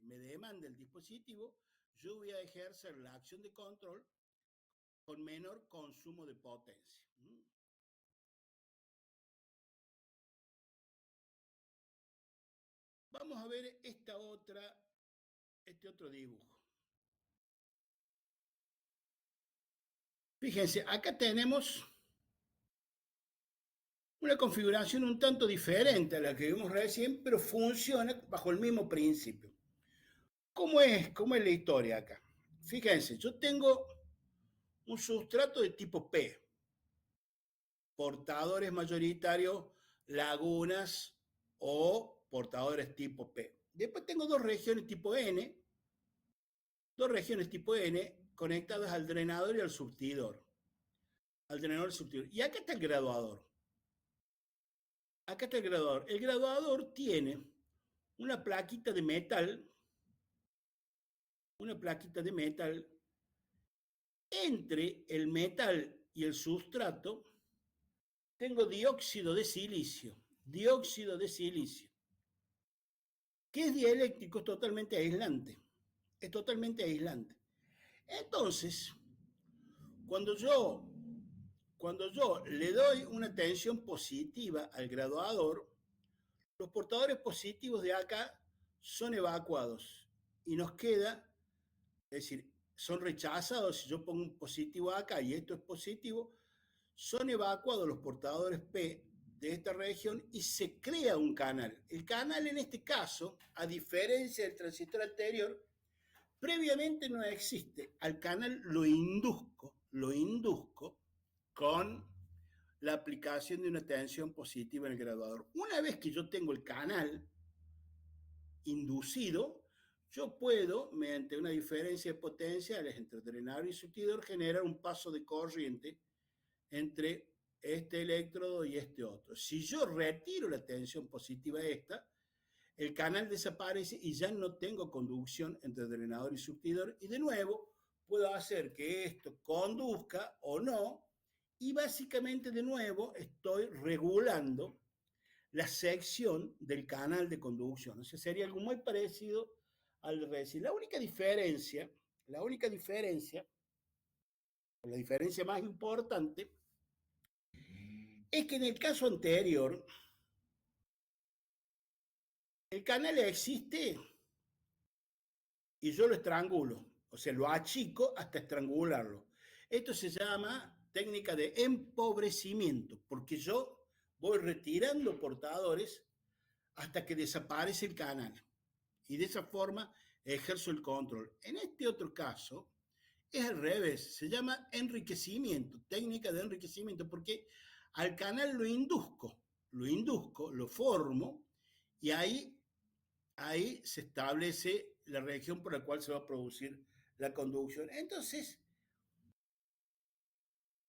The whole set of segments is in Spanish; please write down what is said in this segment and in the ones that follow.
me demanda el dispositivo, yo voy a ejercer la acción de control con menor consumo de potencia. Vamos a ver este otro dibujo. Fíjense, acá tenemos una configuración un tanto diferente a la que vimos recién, pero funciona bajo el mismo principio. ¿Cómo es la historia acá? Fíjense, yo tengo un sustrato de tipo P, portadores mayoritarios, lagunas o portadores tipo P. Después tengo dos regiones tipo N conectadas al drenador y al surtidor. Y acá está el graduador. El graduador tiene una plaquita de metal, entre el metal y el sustrato tengo dióxido de silicio, que es dieléctrico, es totalmente aislante. Entonces, cuando yo le doy una tensión positiva al graduador, los portadores positivos de acá son evacuados y nos queda, es decir, son rechazados. Si yo pongo un positivo acá y esto es positivo, son evacuados los portadores P de esta región y se crea un canal. El canal en este caso, a diferencia del transistor anterior, previamente no existe. Al canal lo induzco con la aplicación de una tensión positiva en el graduador. Una vez que yo tengo el canal inducido, yo puedo, mediante una diferencia de potenciales entre drenador y surtidor, generar un paso de corriente entre este electrodo y este otro. Si yo retiro la tensión positiva esta, el canal desaparece y ya no tengo conducción entre drenador y surtidor, y de nuevo puedo hacer que esto conduzca o no, y básicamente de nuevo estoy regulando la sección del canal de conducción. O sea, sería algo muy parecido al de recién. La única diferencia, o la diferencia más importante, es que en el caso anterior, el canal existe y yo lo estrangulo, o sea, lo achico hasta estrangularlo. Esto se llama técnica de empobrecimiento, porque yo voy retirando portadores hasta que desaparece el canal. Y de esa forma ejerzo el control. En este otro caso, es al revés, se llama enriquecimiento, técnica de enriquecimiento, porque al canal lo formo, y ahí se establece la región por la cual se va a producir la conducción. Entonces,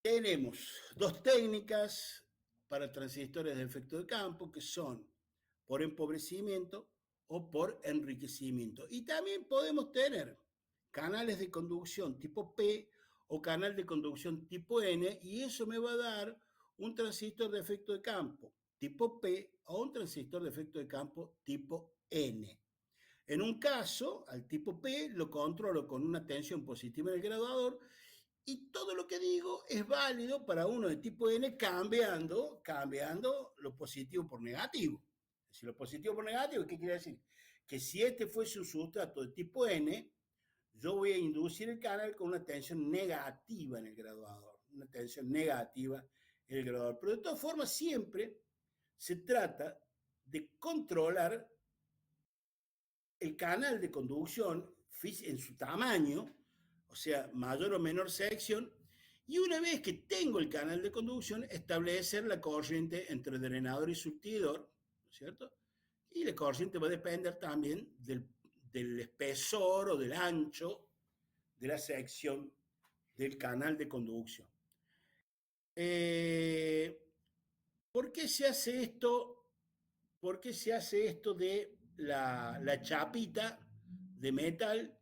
tenemos dos técnicas para transistores de efecto de campo, que son por empobrecimiento o por enriquecimiento. Y también podemos tener canales de conducción tipo P o canal de conducción tipo N, y eso me va a dar un transistor de efecto de campo tipo P o un transistor de efecto de campo tipo N. En un caso, al tipo P lo controlo con una tensión positiva en el graduador, y todo lo que digo es válido para uno de tipo N, cambiando lo positivo por negativo. Si lo positivo por negativo, ¿qué quiere decir? Que si este fuese un sustrato de tipo N, yo voy a inducir el canal con una tensión negativa en el graduador. Pero de todas formas, siempre se trata de controlar el canal de conducción en su tamaño, o sea, mayor o menor sección, y una vez que tengo el canal de conducción, establecer la corriente entre drenador y surtidor, ¿no es cierto? Y la corriente va a depender también del espesor o del ancho de la sección del canal de conducción. ¿Por qué se hace esto? ¿Por qué se hace esto de la chapita de metal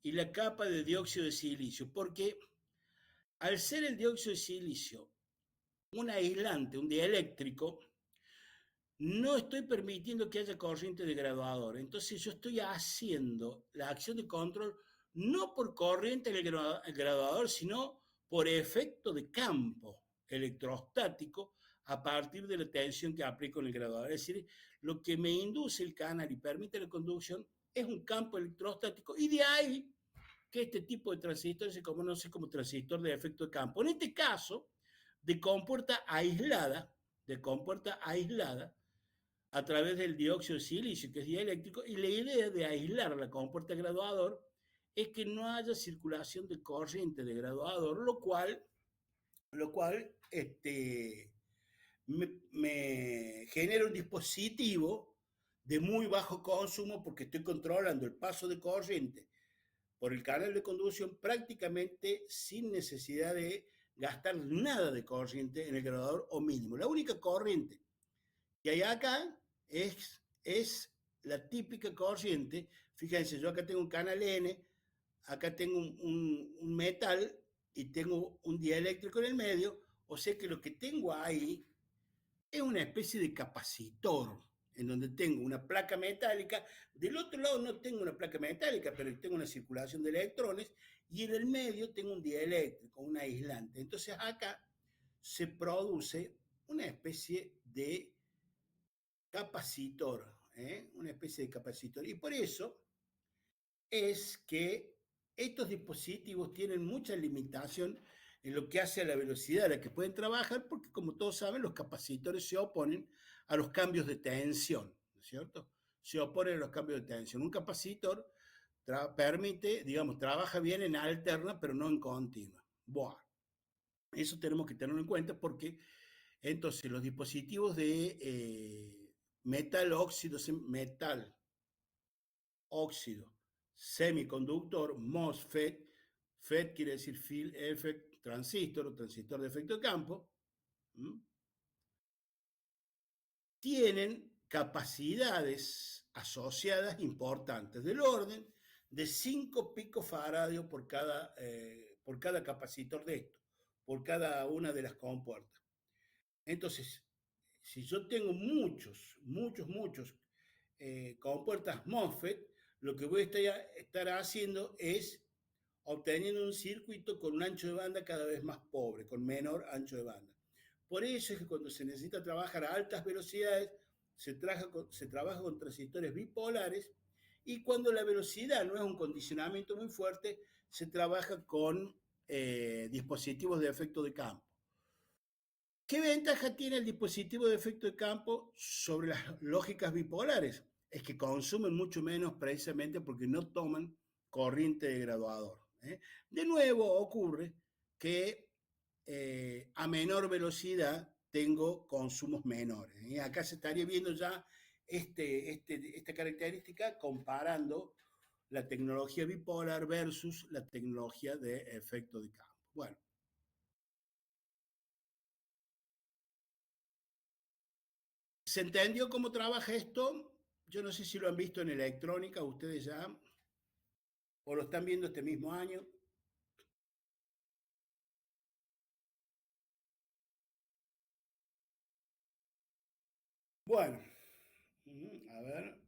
y la capa de dióxido de silicio? Porque al ser el dióxido de silicio un aislante, un dieléctrico, no estoy permitiendo que haya corriente de graduador. Entonces yo estoy haciendo la acción de control no por corriente del graduador, sino por efecto de campo electrostático a partir de la tensión que aplico en el graduador. Es decir, lo que me induce el canal y permite la conducción es un campo electrostático y de ahí que este tipo de transistor se conoce como transistor de efecto de campo. En este caso, de compuerta aislada, a través del dióxido de silicio, que es dieléctrico, y la idea de aislar la compuerta graduador es que no haya circulación de corriente de graduador, lo cual me genera un dispositivo de muy bajo consumo porque estoy controlando el paso de corriente por el canal de conducción prácticamente sin necesidad de gastar nada de corriente en el graduador o mínimo. La única corriente que hay acá es la típica corriente. Fíjense, yo acá tengo un canal N, acá tengo un metal y tengo un dieléctrico en el medio, o sea que lo que tengo ahí es una especie de capacitor, en donde tengo una placa metálica, del otro lado no tengo una placa metálica, pero tengo una circulación de electrones, y en el medio tengo un dieléctrico, un aislante. Entonces acá se produce una especie de capacitor, una especie de capacitor. Y por eso es que estos dispositivos tienen mucha limitación en lo que hace a la velocidad a la que pueden trabajar, porque como todos saben, los capacitores se oponen a los cambios de tensión, ¿no es cierto? Se oponen a los cambios de tensión. Un capacitor permite, digamos, trabaja bien en alterna, pero no en continua. Buah. Eso tenemos que tenerlo en cuenta porque entonces los dispositivos de metal óxido semiconductor, MOSFET, FET quiere decir Field Effect Transistor o transistor de efecto de campo, tienen capacidades asociadas importantes del orden de 5 picofaradios por cada capacitor de esto, por cada una de las compuertas. Entonces, si yo tengo muchos compuertas MOSFET, lo que voy a estar haciendo es obteniendo un circuito con un ancho de banda cada vez más pobre, con menor ancho de banda. Por eso es que cuando se necesita trabajar a altas velocidades, se trabaja con transistores bipolares, y cuando la velocidad no es un condicionamiento muy fuerte, se trabaja con dispositivos de efecto de campo. ¿Qué ventaja tiene el dispositivo de efecto de campo sobre las lógicas bipolares? Es que consumen mucho menos precisamente porque no toman corriente de graduador. De nuevo ocurre que a menor velocidad tengo consumos menores. Acá se estaría viendo ya esta característica comparando la tecnología bipolar versus la tecnología de efecto de campo. Bueno, ¿se entendió cómo trabaja esto? Yo no sé si lo han visto en electrónica ustedes ya, o lo están viendo este mismo año. Bueno, a ver.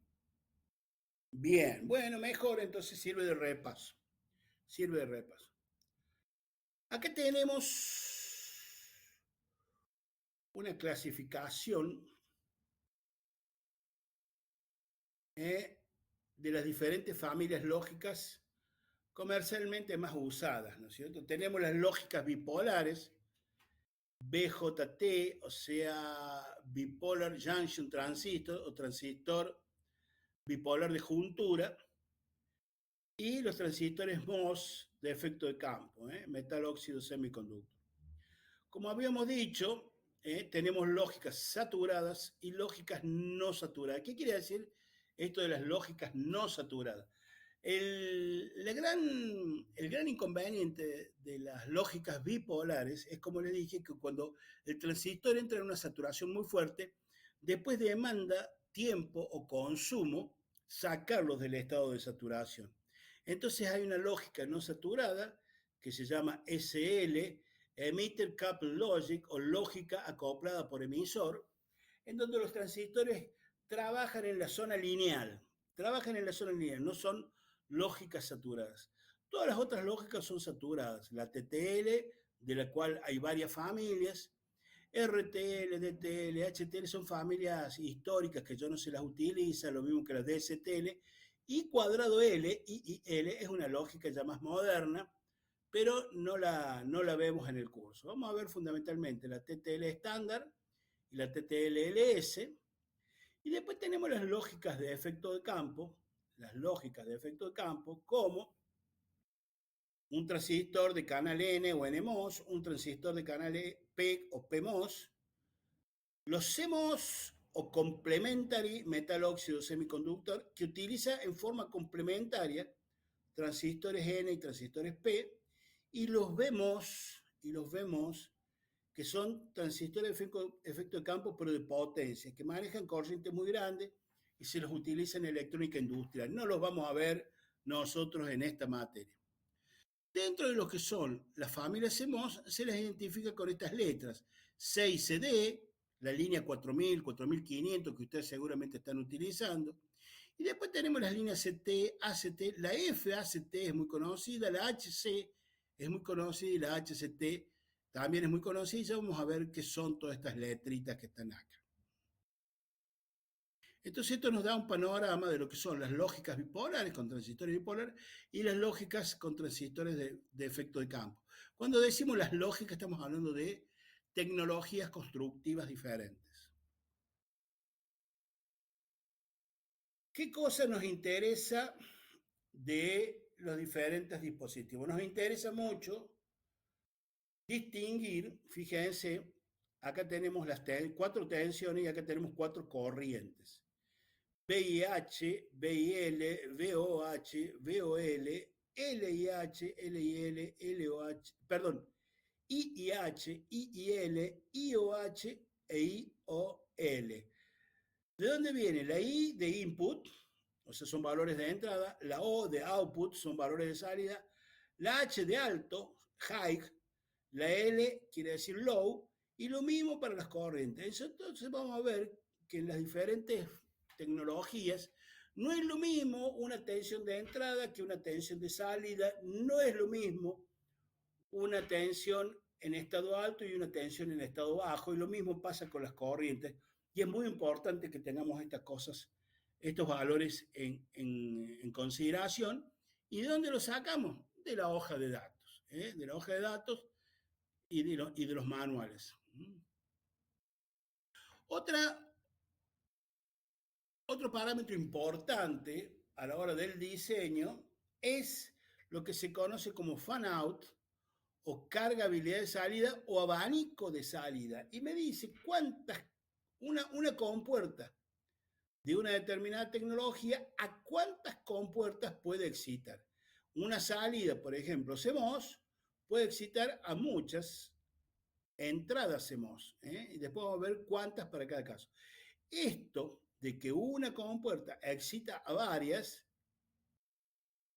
Bien, bueno, mejor, entonces sirve de repaso. Sirve de repaso. Acá tenemos una clasificación de las diferentes familias lógicas comercialmente más usadas, ¿no es cierto? Tenemos las lógicas bipolares, BJT, o sea, Bipolar Junction Transistor o transistor bipolar de juntura, y los transistores MOS de efecto de campo, metal óxido semiconductor. Como habíamos dicho, tenemos lógicas saturadas y lógicas no saturadas. ¿Qué quiere decir esto de las lógicas no saturadas? El gran inconveniente de las lógicas bipolares es, como les dije, que cuando el transistor entra en una saturación muy fuerte, después demanda tiempo o consumo sacarlos del estado de saturación. Entonces hay una lógica no saturada que se llama SL, Emitter Coupled Logic, o lógica acoplada por emisor, en donde los transistores trabajan en la zona lineal, no son lógicas saturadas. Todas las otras lógicas son saturadas. La TTL, de la cual hay varias familias, RTL, DTL, HTL son familias históricas que yo no se las utiliza, lo mismo que las DSTL, y cuadrado L, IIL, es una lógica ya más moderna, pero no la vemos en el curso. Vamos a ver fundamentalmente la TTL estándar y la TTL-LS, y después tenemos las lógicas de efecto de campo, como un transistor de canal N o NMOS, un transistor de canal P o PMOS, los CMOS o Complementary Metal Oxide Semiconductor, que utiliza en forma complementaria transistores N y transistores P, y los vemos que son transistores de efecto de campo, pero de potencia, que manejan corrientes muy grandes y se los utiliza en electrónica industrial. No los vamos a ver nosotros en esta materia. Dentro de lo que son las familias CMOS, se les identifica con estas letras: 6CD, la línea 4000, 4500 que ustedes seguramente están utilizando. Y después tenemos las líneas CT, ACT, la FACT es muy conocida, la HC es muy conocida y la HCT también es muy conocida. Y ya vamos a ver qué son todas estas letritas que están acá. Entonces esto nos da un panorama de lo que son las lógicas bipolares con transistores bipolares y las lógicas con transistores de efecto de campo. Cuando decimos las lógicas estamos hablando de tecnologías constructivas diferentes. ¿Qué cosa nos interesa de los diferentes dispositivos? Nos interesa mucho distinguir, fíjense, acá tenemos las 4 tensiones y acá tenemos 4 corrientes. VIH, VIL, VOH, VOL, LIH, LIL, LOH, perdón, IIH, IIL, IOH e IOL. ¿De dónde viene? La I de input, o sea, son valores de entrada, la O de output, son valores de salida, la H de alto, high, la L quiere decir low, y lo mismo para las corrientes. Entonces vamos a ver que en las diferentes tecnologías no es lo mismo una tensión de entrada que una tensión de salida, no es lo mismo una tensión en estado alto y una tensión en estado bajo, y lo mismo pasa con las corrientes, y es muy importante que tengamos estas cosas, estos valores en consideración. ¿Y de dónde los sacamos? De la hoja de datos, de la hoja de datos y de los manuales. Otra, otro parámetro importante a la hora del diseño es lo que se conoce como fan-out, o cargabilidad de salida, o abanico de salida. Y me dice una compuerta de una determinada tecnología, a cuántas compuertas puede excitar. Una salida, por ejemplo, CMOS, puede excitar a muchas entradas CMOS, y después vamos a ver cuántas para cada caso. Esto de que una compuerta excita a varias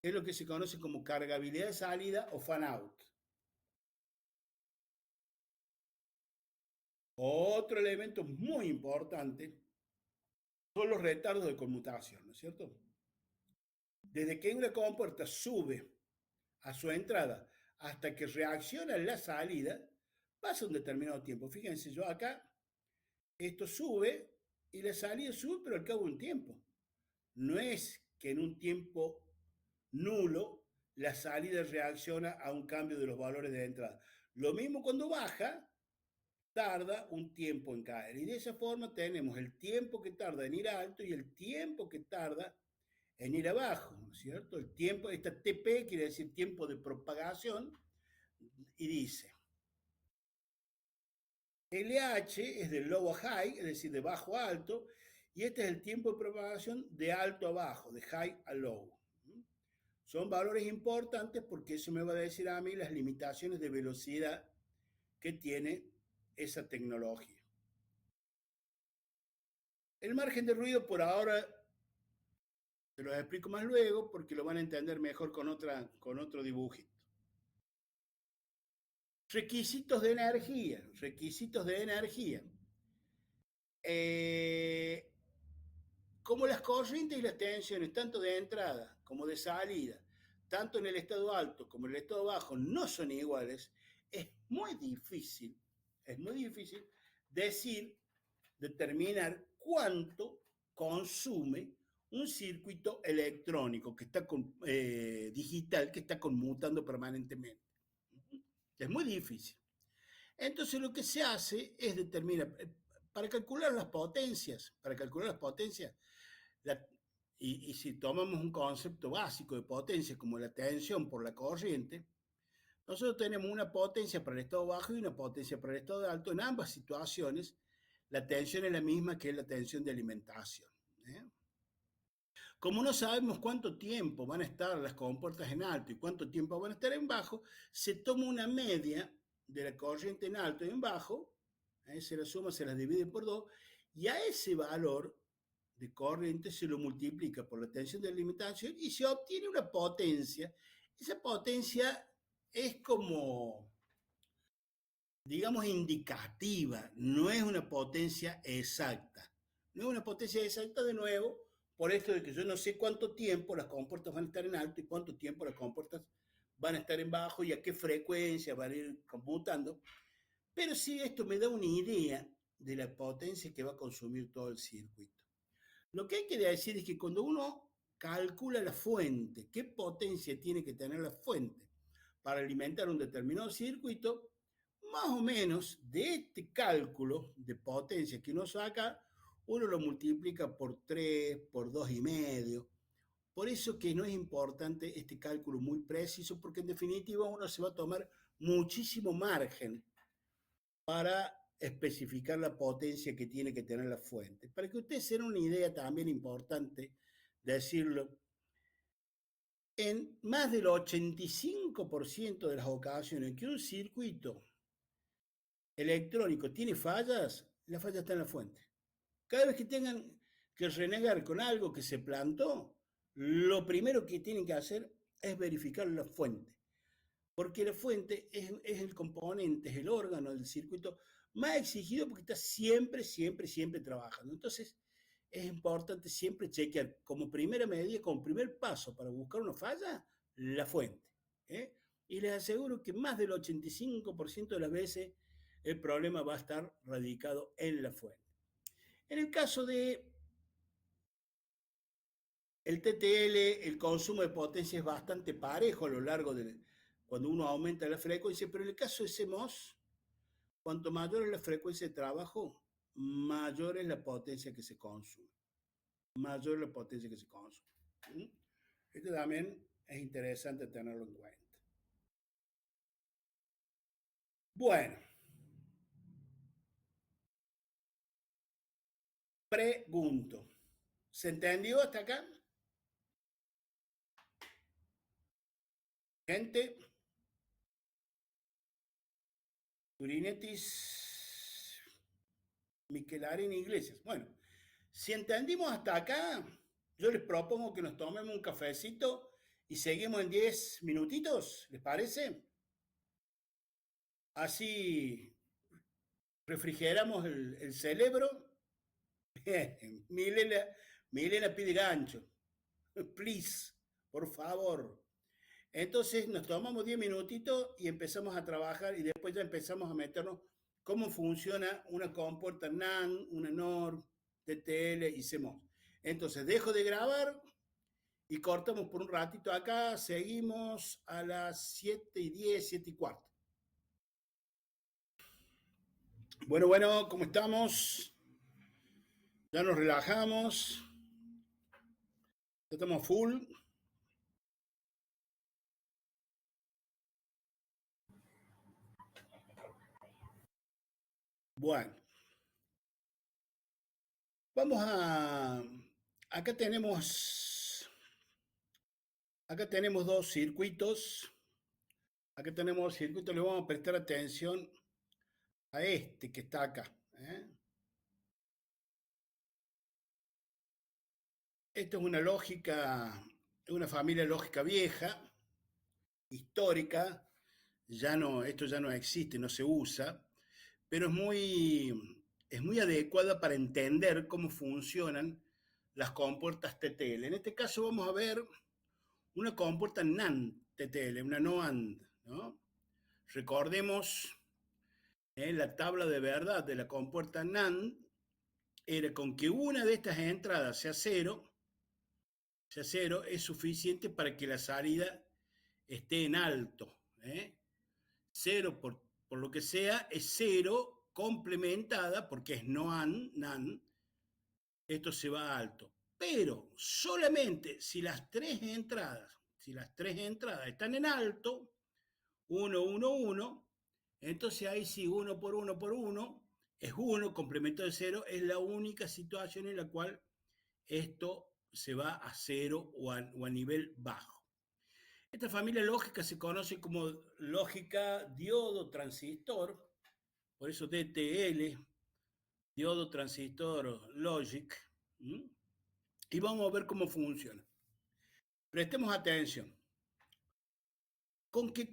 es lo que se conoce como cargabilidad de salida o fan-out. Otro elemento muy importante son los retardos de conmutación, ¿no es cierto? Desde que una compuerta sube a su entrada hasta que reacciona la salida, pasa un determinado tiempo. Fíjense, yo acá, esto sube y la salida sube, pero al cabo de un tiempo. No es que en un tiempo nulo la salida reacciona a un cambio de los valores de entrada. Lo mismo cuando baja, tarda un tiempo en caer. Y de esa forma tenemos el tiempo que tarda en ir alto y el tiempo que tarda en ir abajo, ¿no es cierto? El tiempo, esta TP quiere decir tiempo de propagación, y dice, LH es de low a high, es decir, de bajo a alto, y este es el tiempo de propagación de alto a bajo, de high a low. Son valores importantes porque eso me va a decir a mí las limitaciones de velocidad que tiene esa tecnología. El margen de ruido por ahora se los explico más luego porque lo van a entender mejor con otro dibujito. Requisitos de energía, requisitos de energía. eh, como las corrientes y las tensiones, tanto de entrada como de salida, tanto en el estado alto como en el estado bajo, no son iguales, es muy difícil decir, determinar cuánto consume un circuito electrónico que está digital, que está conmutando permanentemente. Es muy difícil. Entonces lo que se hace es determinar, para calcular las potencias, la, y si tomamos un concepto básico de potencia como la tensión por la corriente, nosotros tenemos una potencia para el estado bajo y una potencia para el estado alto. En ambas situaciones, la tensión es la misma que la tensión de alimentación. ¿Eh? Como no sabemos cuánto tiempo van a estar las compuertas en alto y cuánto tiempo van a estar en bajo, se toma una media de la corriente en alto y en bajo, se la suma, se las divide por 2, y a ese valor de corriente se lo multiplica por la tensión de alimentación y se obtiene una potencia. Esa potencia es como, digamos, indicativa, no es una potencia exacta. No es una potencia exacta de nuevo, por esto de que yo no sé cuánto tiempo las compuertas van a estar en alto y cuánto tiempo las compuertas van a estar en bajo y a qué frecuencia van a ir computando. Pero sí esto me da una idea de la potencia que va a consumir todo el circuito. Lo que hay que decir es que cuando uno calcula la fuente, qué potencia tiene que tener la fuente para alimentar un determinado circuito, más o menos de este cálculo de potencia que uno saca, uno lo multiplica por 3, por 2,5. Por eso que no es importante este cálculo muy preciso, porque en definitiva uno se va a tomar muchísimo margen para especificar la potencia que tiene que tener la fuente. Para que ustedes se den una idea también importante decirlo, en más del 85% de las ocasiones que un circuito electrónico tiene fallas, la falla está en la fuente. Cada vez que tengan que renegar con algo que se plantó, lo primero que tienen que hacer es verificar la fuente. Porque la fuente es el componente, es el órgano del circuito más exigido porque está siempre, siempre, siempre trabajando. Entonces, es importante siempre chequear como primera medida, como primer paso para buscar una falla, la fuente. ¿Eh? Y les aseguro que más del 85% de las veces el problema va a estar radicado en la fuente. En el caso de el TTL, el consumo de potencia es bastante parejo a lo largo de cuando uno aumenta la frecuencia, pero en el caso de CMOS, cuanto mayor es la frecuencia de trabajo, mayor es la potencia que se consume. Mayor es la potencia que se consume. ¿Mm? Esto también es interesante tenerlo en cuenta. Bueno, pregunto. ¿Se entendió hasta acá? Gente, Turinetis, Miquelarín Iglesias. Bueno, si entendimos hasta acá, yo les propongo que nos tomemos un cafecito y seguimos en 10 minutitos, ¿les parece? Así refrigeramos el cerebro. Milena, Milena pide gancho. Please, por favor. Entonces nos tomamos 10 minutitos y empezamos a trabajar y después ya empezamos a meternos cómo funciona una compuerta NAND, una NOR, TTL y CMOS. Entonces dejo de grabar y cortamos por un ratito acá, seguimos a las 7:10, 7:15. Bueno, ¿cómo estamos? Ya nos relajamos, ya estamos full. Bueno, vamos a... Acá tenemos, acá tenemos dos circuitos. Acá tenemos dos circuitos, le vamos a prestar atención a este que está acá. ¿Eh? Esto es una lógica, una familia lógica vieja, histórica, ya no, esto ya no existe, no se usa, pero es muy es muy adecuada para entender cómo funcionan las compuertas TTL. En este caso vamos a ver una compuerta NAND TTL, una no AND, ¿no? Recordemos la tabla de verdad de la compuerta NAND era con que una de estas entradas sea cero es suficiente para que la salida esté en alto. Cero por lo que sea es cero complementada porque es no AND, NAND, esto se va a alto. Pero solamente si las tres entradas están en alto, 1, 1, 1, entonces ahí sí, 1 por 1 por 1 es 1, complemento de 0, es la única situación en la cual esto se va a 0 o a nivel bajo. Esta familia lógica se conoce como lógica diodo-transistor, por eso DTL, diodo transistor logic, y vamos a ver cómo funciona. Prestemos atención. Con que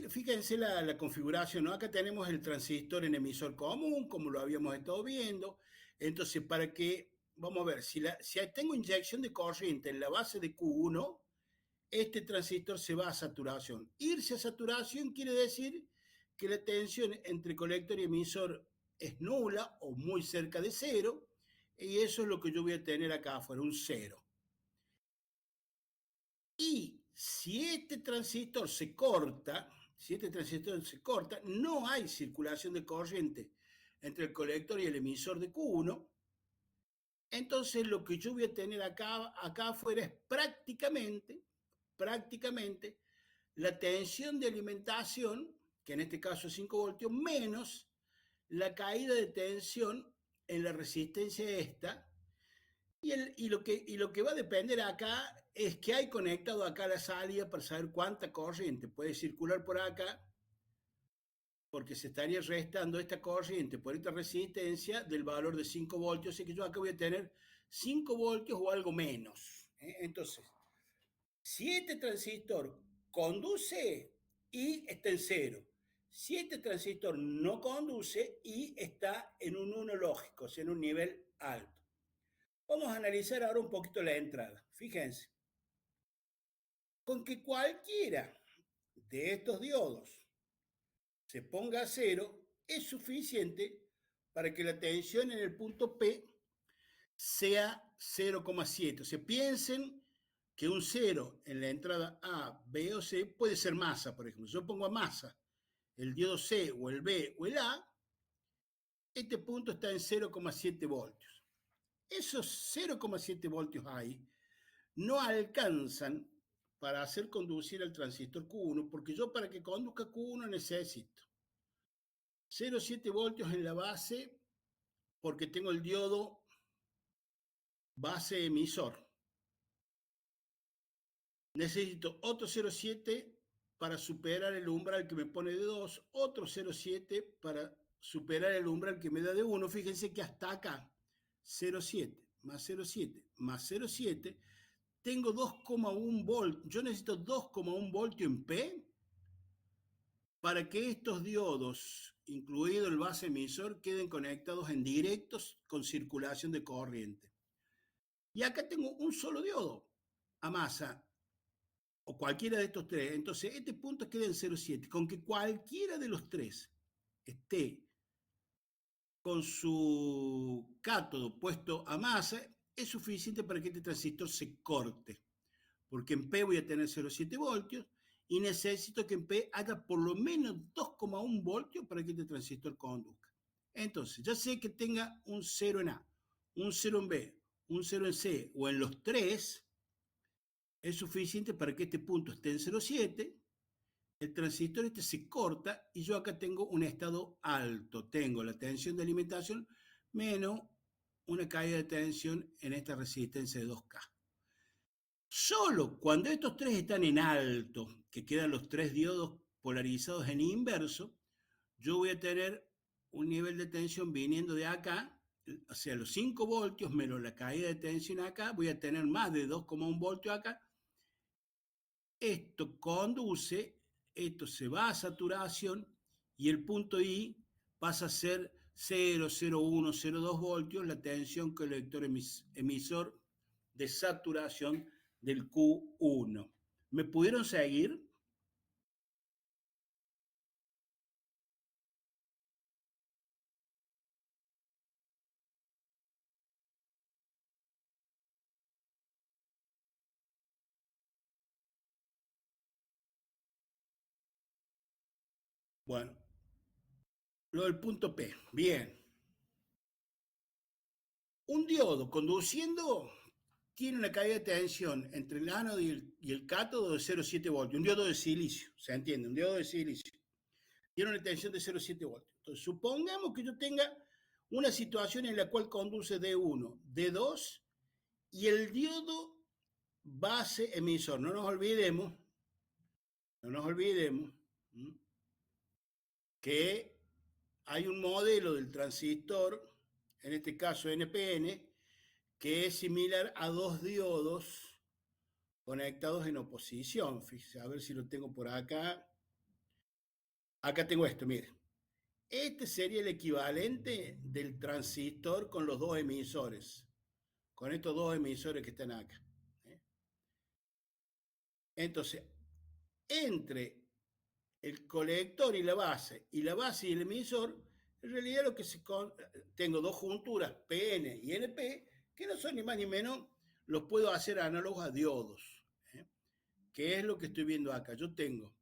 fíjense la configuración, ¿no? Acá tenemos el transistor en emisor común, como lo habíamos estado viendo. Entonces, vamos a ver, si tengo inyección de corriente en la base de Q1, este transistor se va a saturación. Irse a saturación quiere decir que la tensión entre colector y emisor es nula o muy cerca de cero, y eso es lo que yo voy a tener acá afuera, un cero. Y si este transistor se corta, no hay circulación de corriente entre el colector y el emisor de Q1, entonces lo que yo voy a tener acá afuera es prácticamente la tensión de alimentación, que en este caso es 5 voltios, menos la caída de tensión en la resistencia esta. Y lo que va a depender acá es que hay conectado acá la salida para saber cuánta corriente puede circular por acá, porque se estaría restando esta corriente por esta resistencia del valor de 5 voltios, así que yo acá voy a tener 5 voltios o algo menos. Entonces, si este transistor conduce y está en cero, si este transistor no conduce y está en un 1 lógico, o sea, en un nivel alto. Vamos a analizar ahora un poquito la entrada. Fíjense, con que cualquiera de estos diodos se ponga a cero es suficiente para que la tensión en el punto P sea 0,7. O sea, piensen que un 0 en la entrada A, B o C puede ser masa, por ejemplo. Yo pongo a masa el diodo C o el B o el A, este punto está en 0,7 voltios. Esos 0,7 voltios ahí no alcanzan para hacer conducir al transistor Q1, porque yo para que conduzca Q1 necesito 0,7 voltios en la base, porque tengo el diodo base emisor. Necesito otro 0,7 para superar el umbral que me pone de 2, otro 0,7 para superar el umbral que me da de 1. Fíjense que hasta acá, 0,7 más 0,7 más 0,7, tengo 2,1 voltios. Yo necesito 2,1 voltios en P para que estos diodos, incluido el base emisor, queden conectados en directos con circulación de corriente. Y acá tengo un solo diodo a masa, o cualquiera de estos tres. Entonces, este punto queda en 0,7. Con que cualquiera de los tres esté con su cátodo puesto a masa, es suficiente para que este transistor se corte. Porque en P voy a tener 0,7 voltios y necesito que en P haga por lo menos 2,1 voltios para que este transistor conduzca. Entonces, ya sé que tenga un 0 en A, un 0 en B, un 0 en C o en los tres, es suficiente para que este punto esté en 0,7, el transistor este se corta y yo acá tengo un estado alto. Tengo la tensión de alimentación menos una caída de tensión en esta resistencia de 2K. Solo cuando estos tres están en alto, que quedan los tres diodos polarizados en inverso, yo voy a tener un nivel de tensión viniendo de acá, o sea, los 5 voltios menos la caída de tensión acá, voy a tener más de 2,1 voltios acá. Esto conduce, esto se va a saturación y el punto I pasa a ser 0,0102 voltios la tensión colector emisor de saturación del Q1. ¿Me pudieron seguir? Bueno, lo del punto P. Bien. Un diodo conduciendo tiene una caída de tensión entre el ánodo y el cátodo de 0,7 voltios. Un diodo de silicio, ¿se entiende? Un diodo de silicio. Tiene una tensión de 0,7 voltios. Entonces, supongamos que yo tenga una situación en la cual conduce D1, D2 y el diodo base emisor. No nos olvidemos que hay un modelo del transistor, en este caso NPN, que es similar a dos diodos conectados en oposición. Fíjese, a ver si lo tengo por acá. Acá tengo esto, mire. Este sería el equivalente del transistor con los dos emisores, con estos dos emisores que están acá. Entonces, entre el colector y la base y el emisor, en realidad tengo dos junturas, PN y NP, que no son ni más ni menos, los puedo hacer análogos a diodos, que es lo que estoy viendo acá. Yo tengo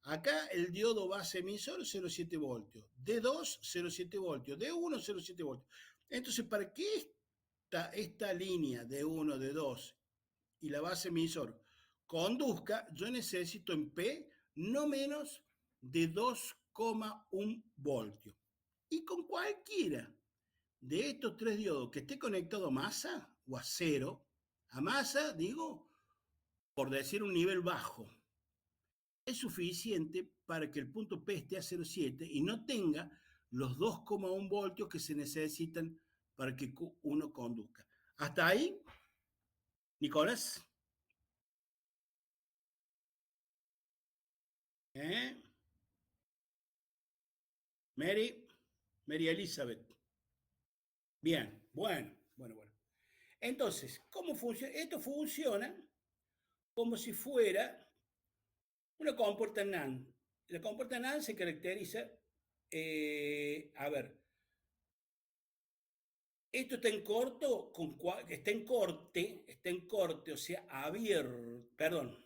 acá el diodo base emisor 0,7 voltios, D2 0,7 voltios, D1 0,7 voltios. Entonces, para que esta línea D1, D2 y la base emisor conduzca, yo necesito en P no menos de 2,1 voltios. Y con cualquiera de estos tres diodos que esté conectado a masa o a cero, a masa, digo, por decir un nivel bajo, es suficiente para que el punto P esté a 0,7 y no tenga los 2,1 voltios que se necesitan para que Q1 conduzca. ¿Hasta ahí, Nicolás? ¿Eh? Mary Elizabeth. Bien, bueno. Entonces, ¿cómo funciona? Esto funciona como si fuera una compuerta NAND. La compuerta NAND se caracteriza, a ver, esto está en corto, está en corte, o sea, abierto, perdón,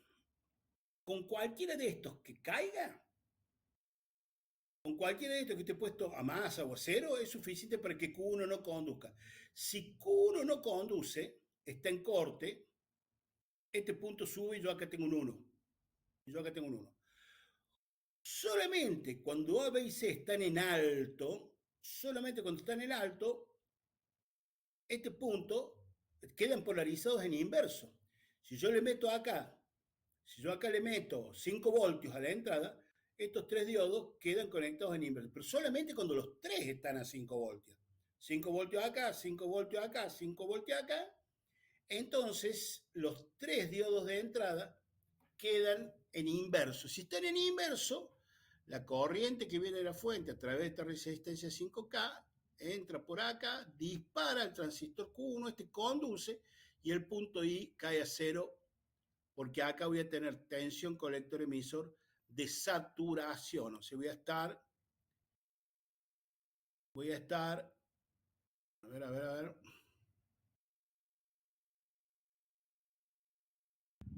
con cualquiera de estos que caiga, con cualquiera de estos que esté puesto a masa o a cero, es suficiente para que Q1 no conduzca. Si Q1 no conduce, está en corte, este punto sube y yo acá tengo un 1. Y yo acá tengo un 1. Solamente cuando A, B y C están en alto, solamente cuando están en alto, este punto quedan polarizados en inverso. Si yo le meto acá, si yo acá le meto 5 voltios a la entrada, estos tres diodos quedan conectados en inverso, pero solamente cuando los tres están a 5 voltios. 5 voltios acá, 5 voltios acá, 5 voltios acá. Entonces, los tres diodos de entrada quedan en inverso. Si están en inverso, la corriente que viene de la fuente a través de esta resistencia 5K entra por acá, dispara el transistor Q1, este conduce y el punto I cae a cero porque acá voy a tener tensión colector emisor de saturación. O sea, voy a estar, a ver,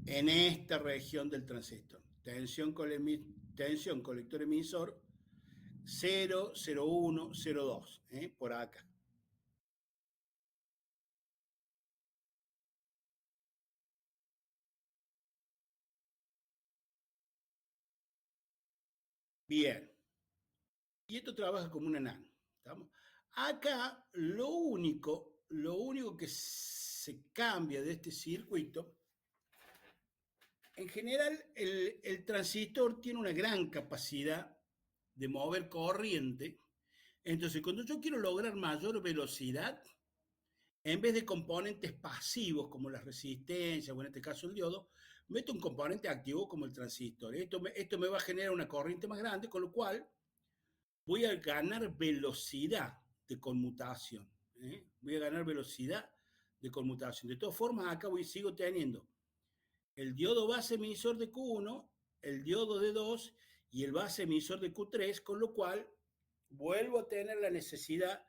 en esta región del transistor. Tensión colector emisor 0,0102, por acá. Bien. Y esto trabaja como una NAND. ¿Estamos? Acá lo único que se cambia de este circuito, en general el transistor tiene una gran capacidad de mover corriente. Entonces, cuando yo quiero lograr mayor velocidad, en vez de componentes pasivos como las resistencias o en este caso el diodo, meto un componente activo como el transistor. Esto me va a generar una corriente más grande, con lo cual voy a ganar velocidad de conmutación. Voy a ganar velocidad de conmutación. De todas formas, acá sigo teniendo el diodo base emisor de Q1, el diodo de 2 y el base emisor de Q3, con lo cual vuelvo a tener la necesidad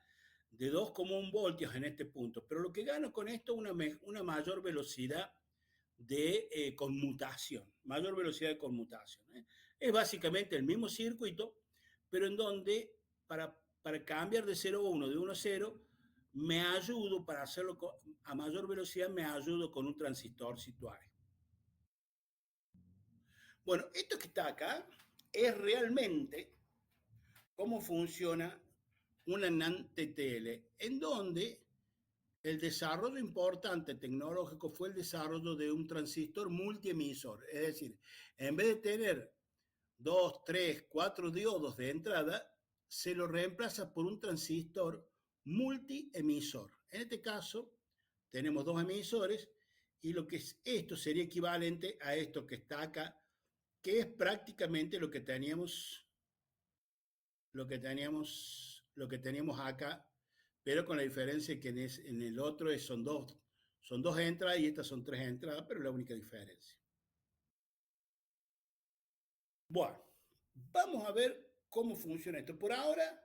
de 2,1 voltios en este punto. Pero lo que gano con esto es una mayor velocidad de conmutación, mayor velocidad de conmutación. Es básicamente el mismo circuito, pero en donde para cambiar de 0 a 1, de 1 a 0, me ayudo, para hacerlo a mayor velocidad, me ayudo con un transistor situado. Bueno, esto que está acá es realmente cómo funciona una NAND TTL, en donde el desarrollo importante tecnológico fue el desarrollo de un transistor multiemisor. Es decir, en vez de tener 2, 3, 4 diodos de entrada, se lo reemplaza por un transistor multiemisor. En este caso, tenemos dos emisores y lo que es esto sería equivalente a esto que está acá, que es prácticamente lo que teníamos acá, pero con la diferencia que en el otro son dos entradas y estas son tres entradas, pero la única diferencia. Bueno, vamos a ver cómo funciona esto. Por ahora,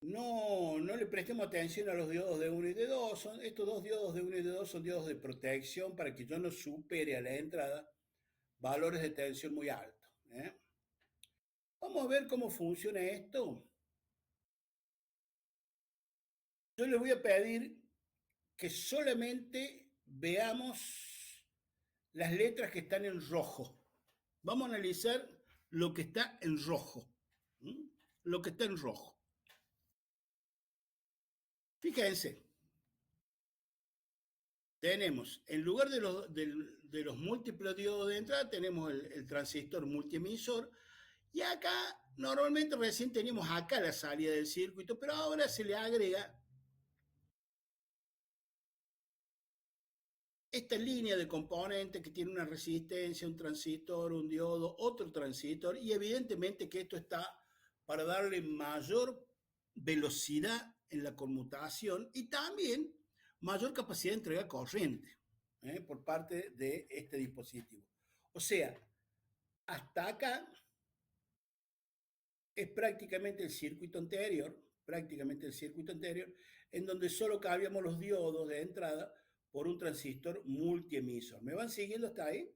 no le prestemos atención a los diodos de 1 y de 2. Estos dos diodos de 1 y de 2 son diodos de protección para que yo no supere a la entrada valores de tensión muy altos. Vamos a ver cómo funciona esto. Yo les voy a pedir que solamente veamos las letras que están en rojo. Vamos a analizar lo que está en rojo. Lo que está en rojo. Fíjense, tenemos, en lugar de los múltiples diodos de entrada, tenemos el transistor multiemisor. Y acá, normalmente recién teníamos acá la salida del circuito, pero ahora se le agrega esta línea de componentes que tiene una resistencia, un transistor, un diodo, otro transistor, y evidentemente que esto está para darle mayor velocidad en la conmutación y también mayor capacidad de entrega corriente por parte de este dispositivo. O sea, hasta acá es prácticamente el circuito anterior, en donde solo cambiamos los diodos de entrada por un transistor multiemisor. ¿Me van siguiendo hasta ahí?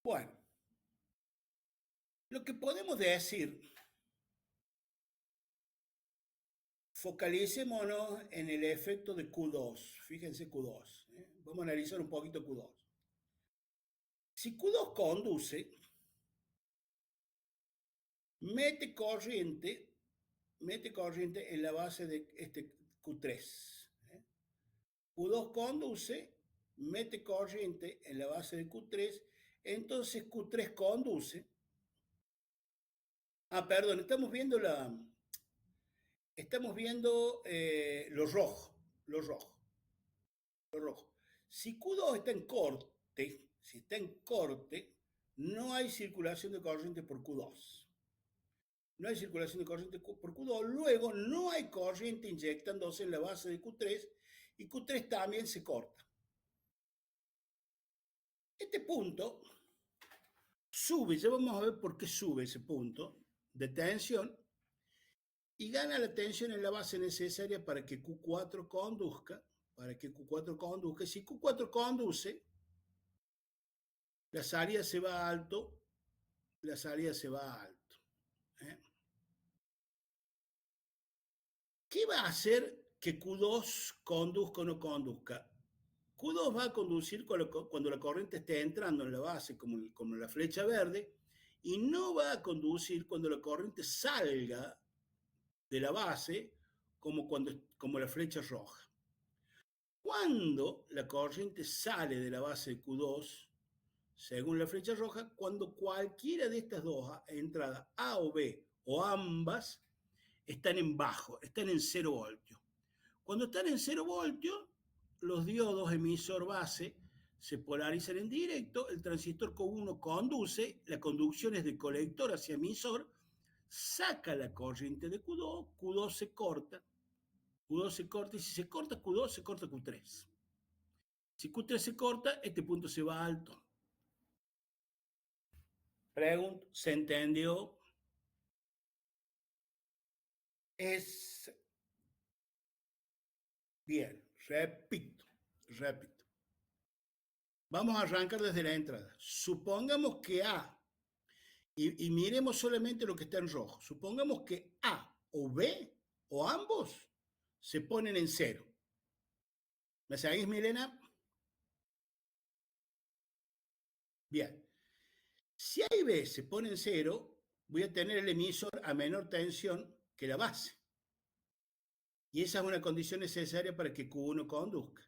Bueno, lo que podemos decir, focalicémonos en el efecto de Q2. Fíjense Q2. Vamos a analizar un poquito Q2. Si Q2 conduce, mete corriente en la base de este Q3. Q2 conduce, mete corriente en la base de Q3, entonces Q3 conduce. Perdón, estamos viendo lo rojo, lo rojo, lo rojo. Si Q2 está en corte, no hay circulación de corriente por Q2. No hay circulación de corriente por Q2, luego no hay corriente inyectándose en la base de Q3 y Q3 también se corta. Este punto sube, ya vamos a ver por qué sube ese punto de tensión y gana la tensión en la base necesaria para que Q4 conduzca, Si Q4 conduce, la salida se va a alto, ¿eh? ¿Qué va a hacer que Q2 conduzca o no conduzca? Q2 va a conducir cuando la corriente esté entrando en la base, como la flecha verde, y no va a conducir cuando la corriente salga de la base, como la flecha roja. Cuando la corriente sale de la base de Q2, según la flecha roja, cuando cualquiera de estas dos entradas, A o B, o ambas, están en bajo, están en 0 voltios. Cuando están en 0 voltios, los diodos emisor base se polarizan en directo, el transistor Q1 conduce, la conducción es de colector hacia emisor, saca la corriente de Q2, Q2 se corta, Q2 se corta, y si se corta Q2, se corta Q3. Si Q3 se corta, este punto se va alto. Pregunto, ¿se entendió? Es bien, repito. Vamos a arrancar desde la entrada. Supongamos que A, y miremos solamente lo que está en rojo. Supongamos que A o B o ambos se ponen en cero. ¿Me seguís, Milena? Bien. Si A y B se ponen en cero, voy a tener el emisor a menor tensión que la base. Y esa es una condición necesaria para que Q1 conduzca.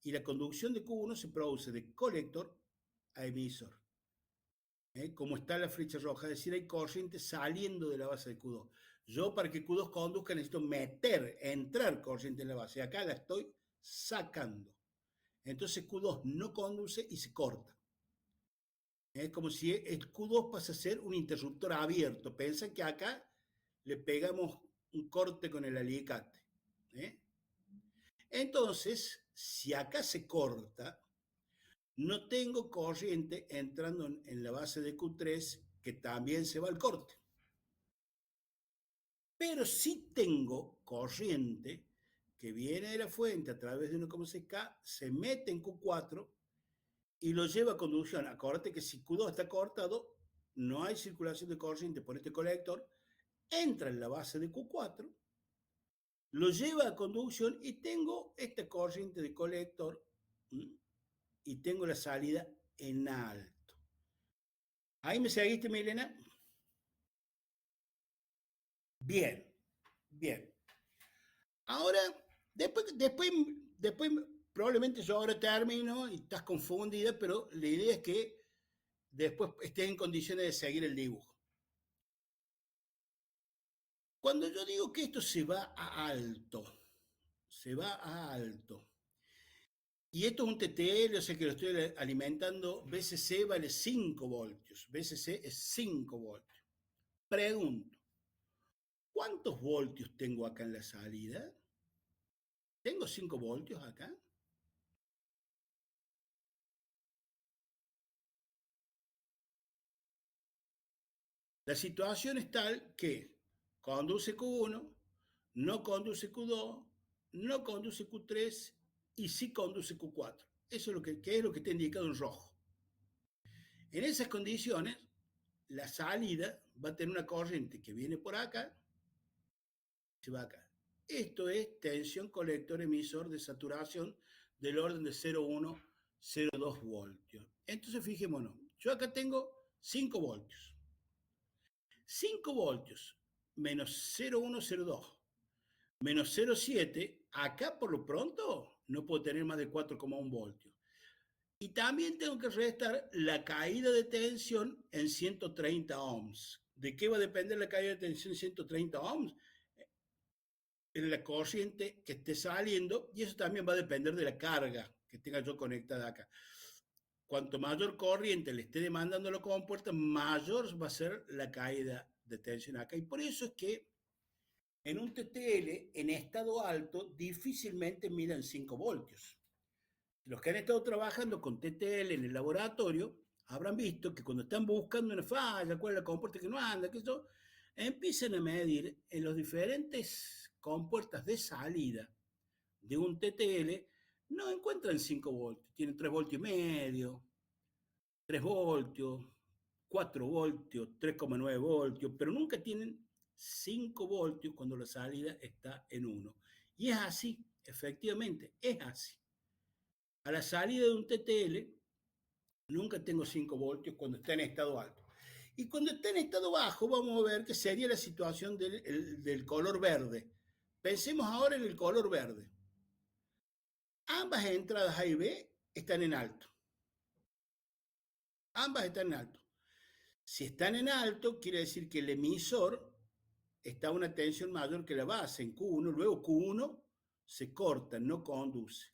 Y la conducción de Q1 se produce de colector a emisor. Como está la flecha roja, es decir, hay corriente saliendo de la base de Q2. Yo para que Q2 conduzca necesito entrar corriente en la base. Acá la estoy sacando. Entonces Q2 no conduce y se corta. Es como si el Q2 pasa a ser un interruptor abierto. Piensa que acá le pegamos un corte con el alicate. ¿Eh? Entonces, si acá se corta, no tengo corriente entrando en la base de Q3 que también se va al corte. Pero sí tengo corriente que viene de la fuente a través de 1,6K, se mete en Q4 y lo lleva a conducción. Acuérdate que si Q2 está cortado, no hay circulación de corriente por este colector, entra en la base de Q4, lo lleva a conducción y tengo esta corriente de colector y tengo la salida en alto. ¿Ahí me seguiste, Milena? Bien, bien. Ahora, después probablemente yo ahora termino y estás confundida, pero la idea es que después estés en condiciones de seguir el dibujo. Cuando yo digo que esto se va a alto, y esto es un TTL, o sea que lo estoy alimentando, VCC vale 5 voltios, VCC es 5 voltios. Pregunto, ¿cuántos voltios tengo acá en la salida? ¿Tengo 5 voltios acá? La situación es tal que conduce Q1, no conduce Q2, no conduce Q3 y sí conduce Q4. Eso es que es lo que está indicado en rojo. En esas condiciones, la salida va a tener una corriente que viene por acá y se va acá. Esto es tensión colector emisor de saturación del orden de 0,1, 0,2 voltios. Entonces, fijémonos, yo acá tengo 5 voltios. 5 voltios menos 0,102 menos 0,7, acá por lo pronto no puedo tener más de 4,1 voltios. Y también tengo que restar la caída de tensión en 130 ohms. ¿De qué va a depender la caída de tensión en 130 ohms? En la corriente que esté saliendo, y eso también va a depender de la carga que tenga yo conectada acá. Cuanto mayor corriente le esté demandando la compuerta, mayor va a ser la caída de tensión acá. Y por eso es que en un TTL en estado alto difícilmente miden 5 voltios. Los que han estado trabajando con TTL en el laboratorio habrán visto que cuando están buscando una falla, cuál es la compuerta que no anda, que eso, empiezan a medir en los diferentes compuertas de salida de un TTL, no encuentran 5 voltios, tienen 3 voltios y medio, 3 voltios, 4 voltios, 3,9 voltios, pero nunca tienen 5 voltios cuando la salida está en 1. Y es así, efectivamente, es así. A la salida de un TTL, nunca tengo 5 voltios cuando está en estado alto. Y cuando está en estado bajo, vamos a ver que sería la situación del color verde. Pensemos ahora en el color verde. Ambas entradas A y B están en alto. Ambas están en alto. Si están en alto, quiere decir que el emisor está a una tensión mayor que la base en Q1, luego Q1 se corta, no conduce.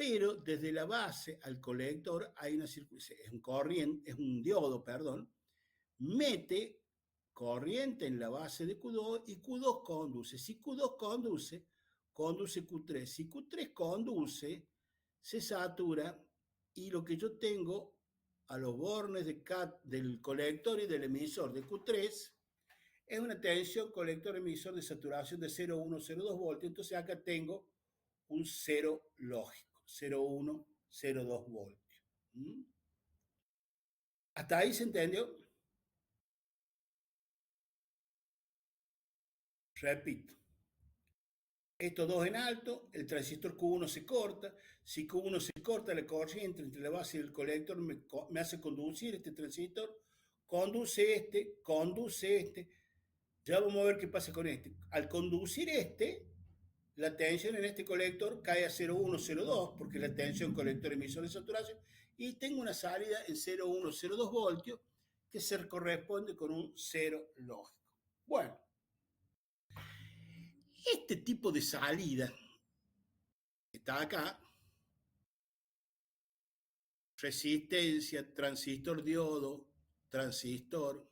pero desde la base al colector hay una es un corriente, es un diodo, perdón, mete corriente en la base de Q2 y Q2 conduce. Si Q2 conduce, conduce Q3. Si Q3 conduce, se satura y lo que yo tengo a los bornes del colector y del emisor de Q3 es una tensión colector-emisor de saturación de 0,1, 0,2 voltios. Entonces acá tengo un cero lógico, 0,1, 0,2 voltios. ¿Mm? ¿Hasta ahí se entendió? Repito, estos dos en alto, el transistor Q1 se corta. Si Q1 se corta, la corriente entre la base y el colector me hace conducir este transistor, conduce este. Ya vamos a ver qué pasa con este. Al conducir este, la tensión en este colector cae a 0,1, 0,2, porque es la tensión colector emisor de saturación, y tengo una salida en 0,1, 0,2 voltios, que se corresponde con un cero lógico. Bueno, este tipo de salida que está acá, resistencia, transistor diodo, transistor,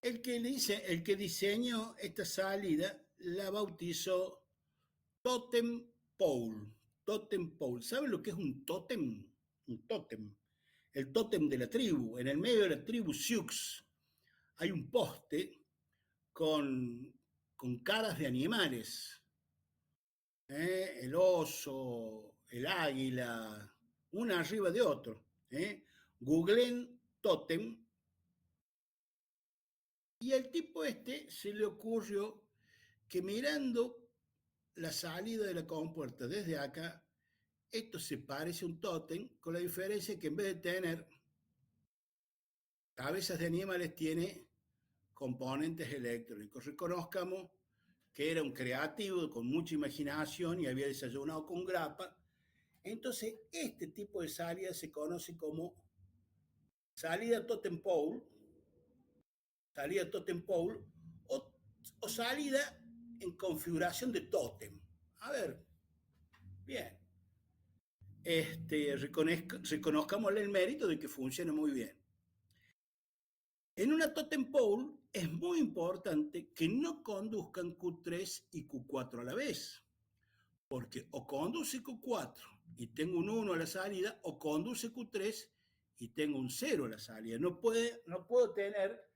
el que diseñó esta salida la bautizó Totem Pole. Totem Pole. ¿Saben lo que es un tótem? Un tótem. El tótem de la tribu. En el medio de la tribu Sioux hay un poste con caras de animales. El oso, el águila, una arriba de otro. Googleen tótem y al tipo este se le ocurrió que mirando la salida de la compuerta desde acá, esto se parece a un tótem, con la diferencia que en vez de tener cabezas de animales, tiene componentes electrónicos. Reconozcamos que era un creativo con mucha imaginación y había desayunado con grapa. Entonces, este tipo de salida se conoce como salida totem pole, salida totem pole o salida en configuración de tótem. A ver, bien. Reconozcámosle el mérito de que funcione muy bien. En una totem pole es muy importante que no conduzcan Q3 y Q4 a la vez, porque o conduce Q4 y tengo un 1 a la salida, o conduce Q3 y tengo un 0 a la salida. No puedo tener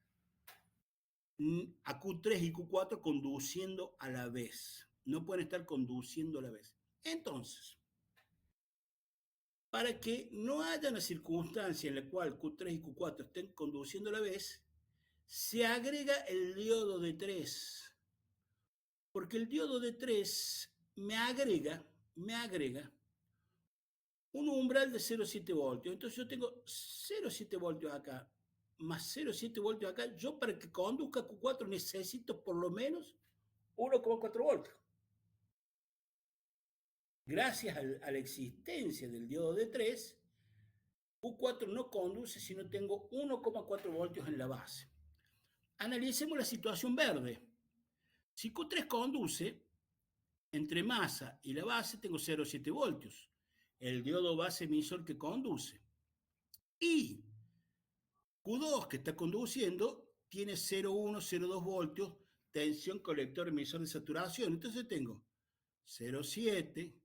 a Q3 y Q4 conduciendo a la vez. No pueden estar conduciendo a la vez. Entonces, para que no haya una circunstancia en la cual Q3 y Q4 estén conduciendo a la vez, se agrega el diodo de 3. Porque el diodo de 3 me agrega un umbral de 0,7 voltios. Entonces yo tengo 0,7 voltios acá, más 0,7 voltios acá. Yo para que conduzca Q4 necesito por lo menos 1,4 voltios. Gracias a la existencia del diodo de 3, Q4 no conduce si no tengo 1,4 voltios en la base. Analicemos la situación verde. Si Q3 conduce, entre masa y la base tengo 0,7 voltios. El diodo base emisor que conduce. Y Q2 que está conduciendo tiene 0,1, 0,2 voltios, tensión colector emisor de saturación. Entonces tengo 0,7,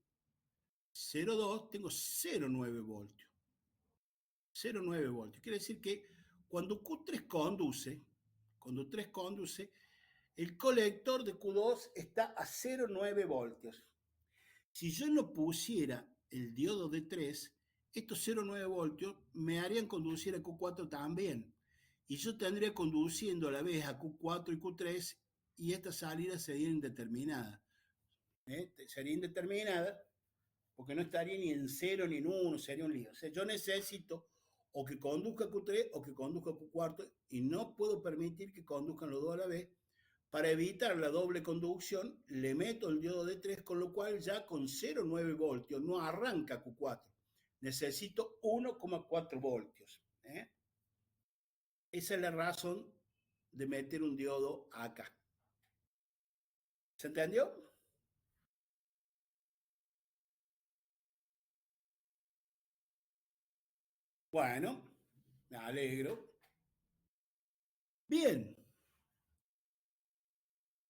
0,2, tengo 0,9 voltios. 0,9 voltios. Quiere decir que cuando Q3 conduce, el colector de Q2 está a 0,9 voltios. Si yo no pusiera el diodo de 3, estos 0,9 voltios me harían conducir a Q4 también. Y yo tendría conduciendo a la vez a Q4 y Q3 y esta salida sería indeterminada. Sería indeterminada porque no estaría ni en 0 ni en 1, sería un lío. O sea, yo necesito o que conduzca Q3 o que conduzca Q4 y no puedo permitir que conduzcan los dos a la vez. Para evitar la doble conducción, le meto el diodo de 3, con lo cual ya con 0,9 voltios no arranca Q4. Necesito 1,4 voltios. Esa es la razón de meter un diodo acá. ¿Se entendió? Bueno, me alegro. Bien,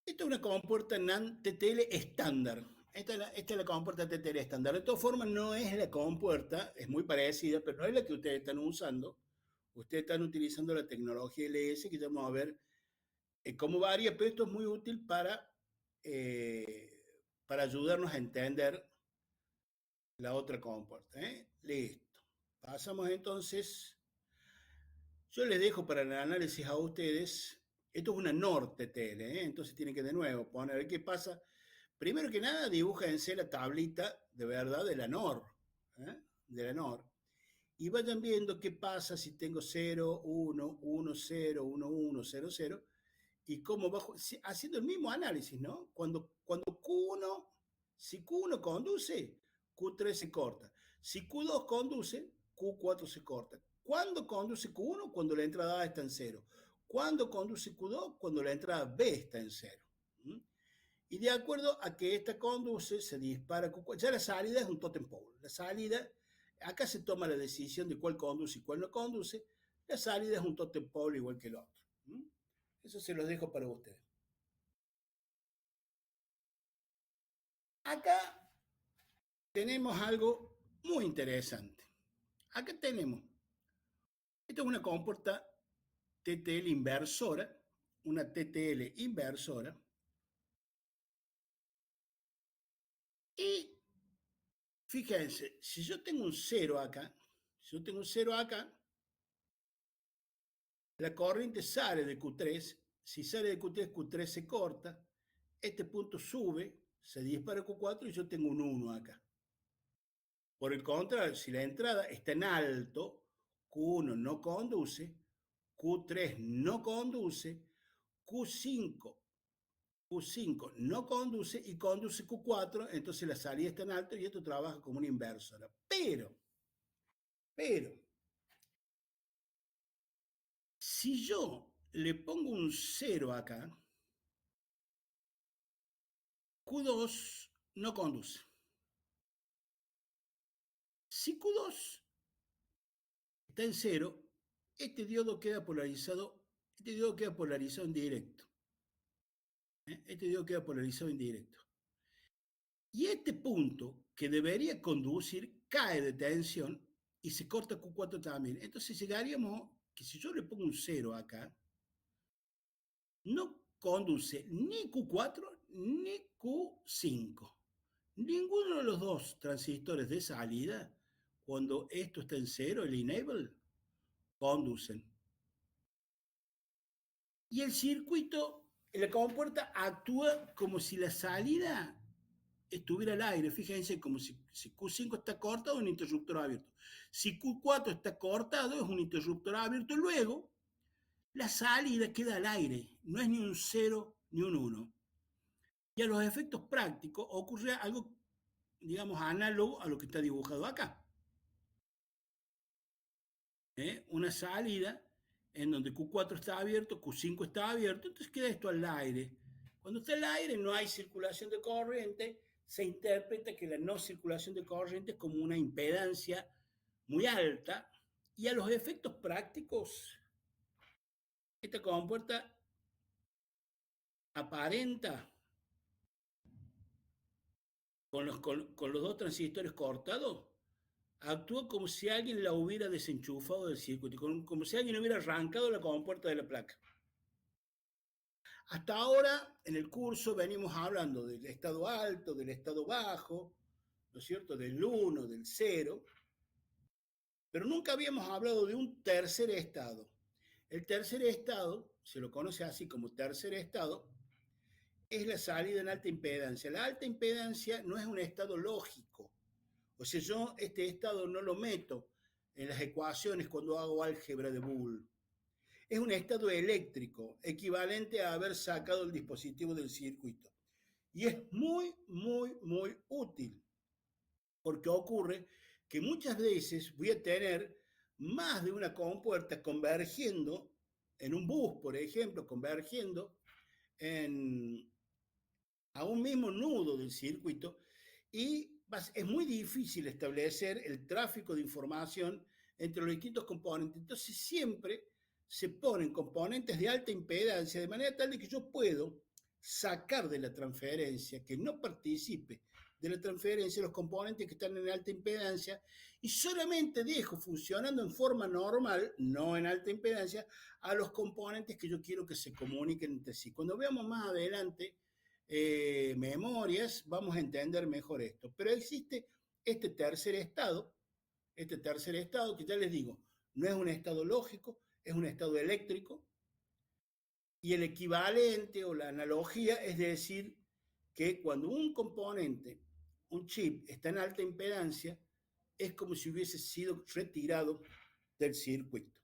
esta es una compuerta NAND TTL estándar. Esta es la compuerta TTL estándar. De todas formas, no es la compuerta, es muy parecida, pero no es la que ustedes están usando. Ustedes están utilizando la tecnología LS, que ya vamos a ver cómo varía, pero esto es muy útil para ayudarnos a entender la otra compuerta. Listo. Pasamos entonces. Yo les dejo para el análisis a ustedes. Esto es una NOR TTL, entonces tienen que de nuevo poner qué pasa. Primero que nada, dibújense la tablita de verdad de la NOR, ¿eh? De la NOR. Y vayan viendo qué pasa si tengo 0, 1, 1, 0, 1, 1, 0, 0, y cómo bajo, haciendo el mismo análisis, ¿no? Cuando Q1, si Q1 conduce, Q3 se corta. Si Q2 conduce, Q4 se corta. ¿Cuándo conduce Q1? Cuando la entrada A está en cero. ¿Cuándo conduce Q2? Cuando la entrada B está en cero. ¿Mm? Y de acuerdo a que esta conduce, se dispara Q4. Ya la salida es un totem pole. La salida, acá se toma la decisión de cuál conduce y cuál no conduce. La salida es un totem pole igual que el otro. ¿Mm? Eso se los dejo para ustedes. Acá tenemos algo muy interesante. Acá tenemos, esta es una compuerta TTL inversora, una TTL inversora, y fíjense, si yo tengo un 0 acá, si yo tengo un 0 acá, la corriente sale de Q3, si sale de Q3, Q3 se corta, este punto sube, se dispara Q4 y yo tengo un 1 acá. Por el contrario, si la entrada está en alto, Q1 no conduce, Q3 no conduce, Q5, Q5 no conduce y conduce Q4, entonces la salida está en alto y esto trabaja como una inversora. Pero, si yo le pongo un 0 acá, Q2 no conduce. Si Q2 está en 0, este diodo queda polarizado en directo. Este diodo queda polarizado en directo. Y este punto que debería conducir cae de tensión y se corta Q4 también. Entonces llegaríamos que si yo le pongo un 0 acá, no conduce ni Q4 ni Q5. Ninguno de los dos transistores de salida, cuando esto está en 0, el enable, conducen. Y el circuito, la compuerta actúa como si la salida estuviera al aire. Fíjense, como si Q5 está cortado, es un interruptor abierto. Si Q4 está cortado, es un interruptor abierto. Luego, la salida queda al aire. No es ni un 0 ni un 1. Y a los efectos prácticos ocurre algo, digamos, análogo a lo que está dibujado acá. Una salida en donde Q4 está abierto, Q5 está abierto, entonces queda esto al aire. Cuando está al aire no hay circulación de corriente, se interpreta que la no circulación de corriente es como una impedancia muy alta, y a los efectos prácticos, esta compuerta aparenta con los dos transistores cortados, actúa como si alguien la hubiera desenchufado del circuito, como si alguien hubiera arrancado la compuerta de la placa. Hasta ahora, en el curso, venimos hablando del estado alto, del estado bajo, ¿no es cierto? Del 1, del 0, pero nunca habíamos hablado de un tercer estado. El tercer estado, se lo conoce así como tercer estado, es la salida en alta impedancia. La alta impedancia no es un estado lógico. O sea, yo este estado no lo meto en las ecuaciones cuando hago álgebra de Boole. Es un estado eléctrico, equivalente a haber sacado el dispositivo del circuito. Y es muy, muy, muy útil, porque ocurre que muchas veces voy a tener más de una compuerta convergiendo en un bus, por ejemplo, convergiendo en, a un mismo nudo del circuito, y es muy difícil establecer el tráfico de información entre los distintos componentes. Entonces siempre se ponen componentes de alta impedancia de manera tal de que yo puedo sacar de la transferencia, que no participe de la transferencia los componentes que están en alta impedancia y solamente dejo funcionando en forma normal, no en alta impedancia, a los componentes que yo quiero que se comuniquen entre sí. Cuando veamos más adelante memorias, vamos a entender mejor esto. Pero existe este este tercer estado que ya les digo, no es un estado lógico, es un estado eléctrico, y el equivalente o la analogía es decir que cuando un componente, un chip, está en alta impedancia, es como si hubiese sido retirado del circuito.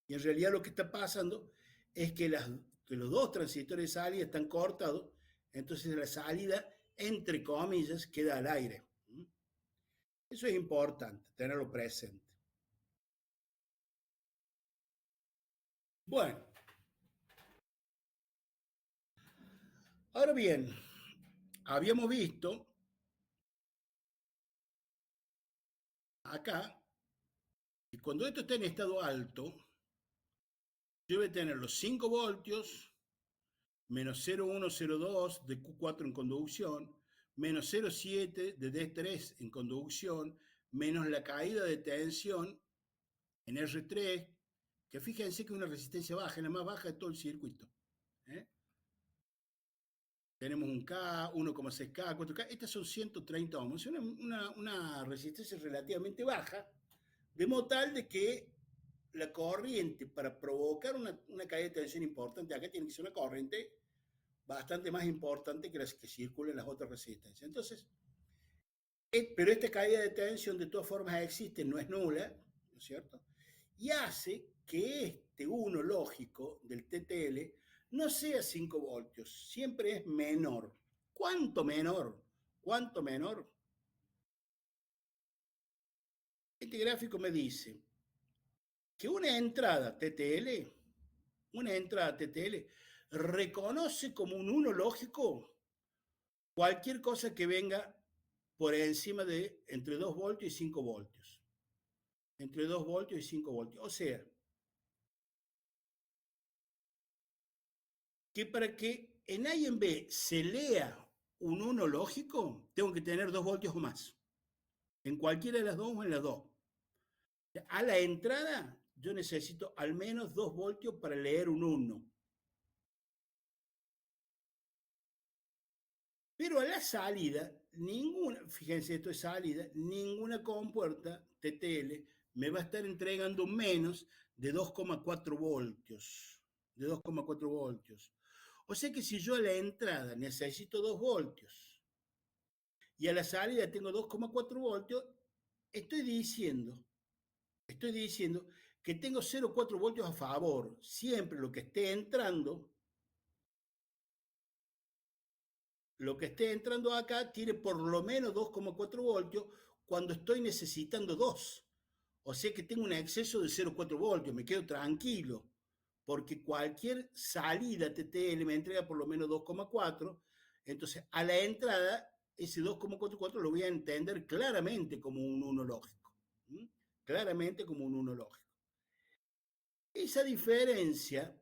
Y en realidad lo que está pasando es que los dos transistores de salida están cortados, entonces la salida, entre comillas, queda al aire. Eso es importante, tenerlo presente. Bueno, ahora bien, habíamos visto acá que cuando esto está en estado alto, debe tener los 5 voltios, menos 0,102 de Q4 en conducción, menos 0,7 de D3 en conducción, menos la caída de tensión en R3, que fíjense que es una resistencia baja, es la más baja de todo el circuito. Tenemos un K, 1,6K, 4K, estas son 130 ohms, es una resistencia relativamente baja, de modo tal de que la corriente para provocar una caída de tensión importante, acá tiene que ser una corriente bastante más importante que las que circulan en las otras resistencias. Entonces, pero esta caída de tensión de todas formas existe, no es nula, ¿no es cierto? Y hace que este 1 lógico del TTL no sea 5 voltios, siempre es menor. ¿Cuánto menor? ¿Cuánto menor? Este gráfico me dice que una entrada TTL reconoce como un 1 lógico cualquier cosa que venga por encima de entre 2 voltios y 5 voltios. Entre 2 voltios y 5 voltios. O sea, que para que en A y en B se lea un 1 lógico, tengo que tener 2 voltios o más. En cualquiera de las dos o en las dos. A la entrada, yo necesito al menos 2 voltios para leer un 1. Pero a la salida, fíjense, esto es salida, ninguna compuerta TTL me va a estar entregando menos de 2,4 voltios. De 2,4 voltios. O sea que si yo a la entrada necesito 2 voltios y a la salida tengo 2,4 voltios, estoy diciendo, estoy diciendo que tengo 0,4 voltios a favor. Siempre lo que esté entrando acá tiene por lo menos 2,4 voltios cuando estoy necesitando 2. O sea que tengo un exceso de 0,4 voltios, me quedo tranquilo, porque cualquier salida TTL me entrega por lo menos 2,4. Entonces, a la entrada, ese 2,44 lo voy a entender claramente como un 1 lógico. Claramente como un 1 lógico. Esa diferencia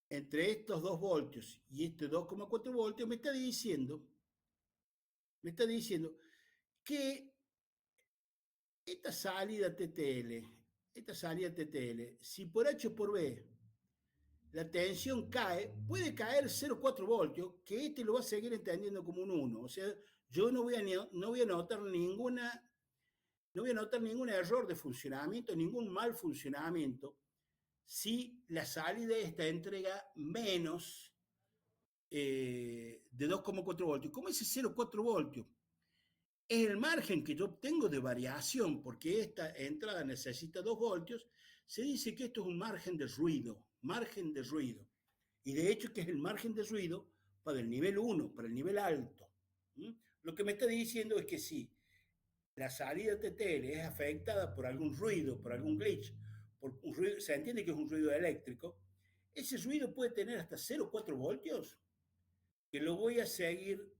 entre estos 2 voltios y este 2,4 voltios me está diciendo que esta salida TTL, si por H o por B la tensión cae, puede caer 0,4 voltios, que este lo va a seguir entendiendo como un 1. O sea, yo no voy a notar ningún error de funcionamiento, ningún mal funcionamiento, si la salida de esta entrega menos de 2,4 voltios. ¿Cómo ese 0,4 voltios? Es el margen que yo obtengo de variación, porque esta entrada necesita 2 voltios, se dice que esto es un margen de ruido, Y de hecho que es el margen de ruido para el nivel 1, para el nivel alto. Lo que me está diciendo es que si la salida TTL es afectada por algún ruido, por algún glitch, se entiende que es un ruido eléctrico, ese ruido puede tener hasta 0,4 voltios, que lo voy a seguir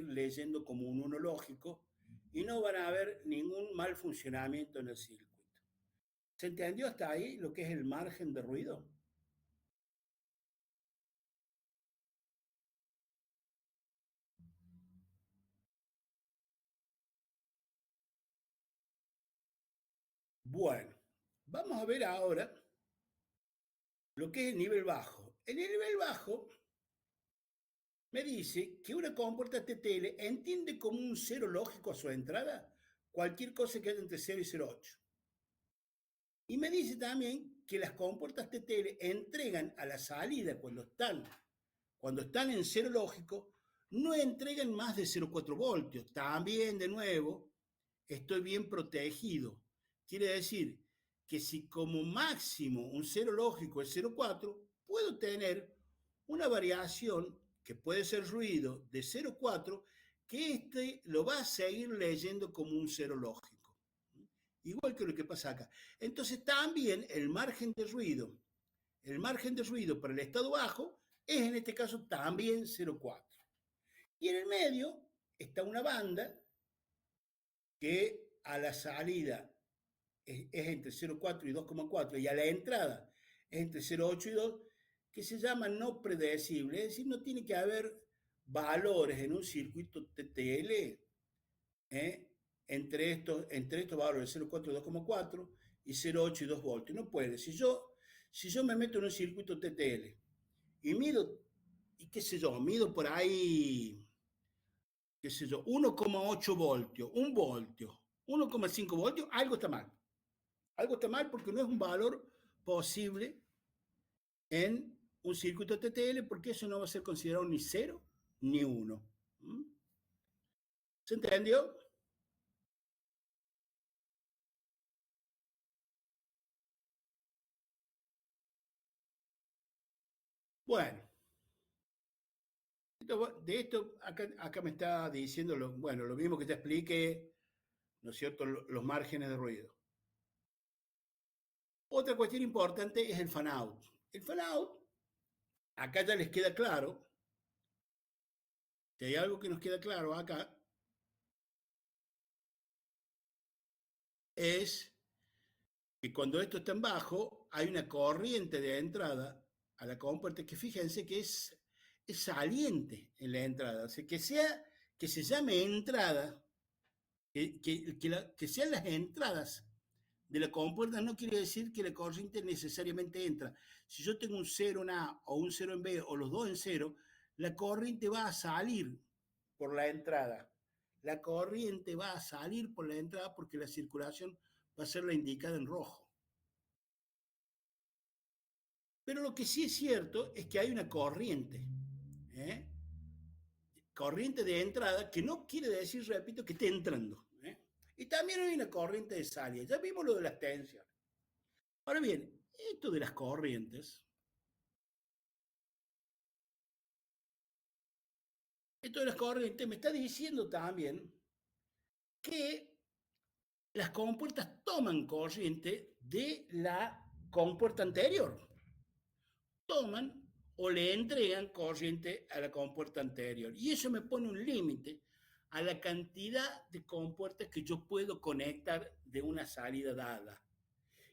leyendo como un 1 lógico y no van a haber ningún mal funcionamiento en el circuito. ¿Se entendió hasta ahí lo que es el margen de ruido? Bueno, vamos a ver ahora lo que es el nivel bajo. El nivel bajo me dice que una compuerta TTL entiende como un cero lógico a su entrada cualquier cosa que haya entre 0 y 0,8. Y me dice también que las compuertas TTL entregan a la salida cuando están en cero lógico, no entregan más de 0,4 voltios. También, de nuevo, estoy bien protegido. Quiere decir que si como máximo un cero lógico es 0,4, puedo tener una variación que puede ser ruido de 0,4, que este lo va a seguir leyendo como un cero lógico. Igual que lo que pasa acá. Entonces también el margen de ruido para el estado bajo es en este caso también 0,4. Y en el medio está una banda que a la salida es entre 0,4 y 2,4 y a la entrada es entre 0,8 y 2, que se llama no predecible, es decir, no tiene que haber valores en un circuito TTL entre estos valores 0,4 y 2,4 y 0,8 y 2 voltios. No puede. Si yo me meto en un circuito TTL y mido, y qué sé yo, mido por ahí, qué sé yo, 1,8 voltios, 1 voltio, 1,5 voltios, algo está mal. Algo está mal porque no es un valor posible en un circuito TTL, porque eso no va a ser considerado ni 0 ni 1. ¿Se entendió? Bueno, de esto acá me está diciendo bueno, lo mismo que te expliqué, ¿no es cierto?, los márgenes de ruido. Otra cuestión importante es el fan out. El fan out, acá ya les queda claro, si hay algo que nos queda claro acá, es que cuando esto está en bajo, hay una corriente de entrada a la compuerta que fíjense que es saliente en la entrada. O sea, que se llame entrada, que sean las entradas de la compuerta no quiere decir que la corriente necesariamente entra. Si yo tengo un 0 en A o un 0 en B o los dos en 0, la corriente va a salir por la entrada. La corriente va a salir por la entrada porque la circulación va a ser la indicada en rojo. Pero lo que sí es cierto es que hay una corriente, ¿eh? Corriente de entrada, que no quiere decir, repito, que esté entrando. Y también hay una corriente de salida. Ya vimos lo de las tensiones. Ahora bien, esto de las corrientes me está diciendo también que las compuertas toman corriente de la compuerta anterior. Toman o le entregan corriente a la compuerta anterior. Y eso me pone un límite a la cantidad de compuertas que yo puedo conectar de una salida dada.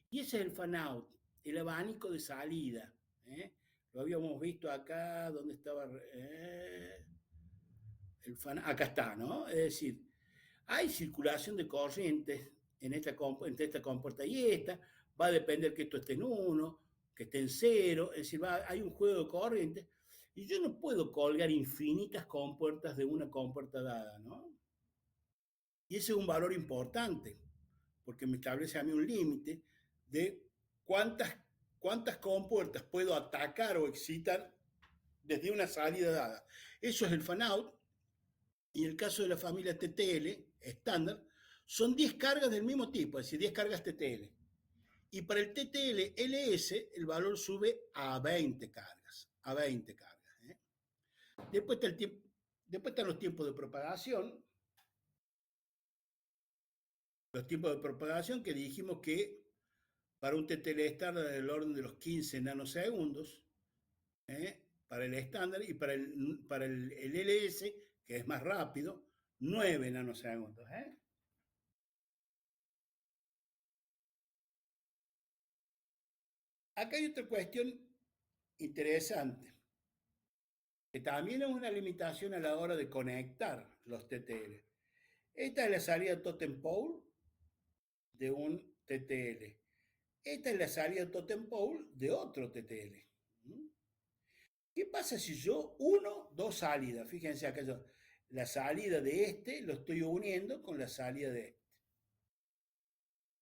Y ese es el fan out, el abanico de salida. ¿eh? Lo habíamos visto acá, donde estaba acá está, ¿no? Es decir, hay circulación de corrientes entre esta compuerta y esta, va a depender que esto esté en 1, que esté en 0, es decir, hay un juego de corrientes, y yo no puedo colgar infinitas compuertas de una compuerta dada, ¿no? Y ese es un valor importante, porque me establece a mí un límite de cuántas compuertas puedo atacar o excitar desde una salida dada. Eso es el fan out, y en el caso de la familia TTL estándar, son 10 cargas del mismo tipo, es decir, 10 cargas TTL. Y para el TTL LS el valor sube a 20 cargas, a 20 cargas. Después, después están los tiempos de propagación. Los tiempos de propagación que dijimos que para un TTL estándar del orden de los 15 nanosegundos, para el estándar, y para el LS, que es más rápido, 9 nanosegundos. Acá hay otra cuestión interesante, que también es una limitación a la hora de conectar los TTL. Esta es la salida totem pole de un TTL. Esta es la salida totem pole de otro TTL. ¿Qué pasa si yo uno dos salidas? Fíjense acá yo, la salida de este lo estoy uniendo con la salida de este.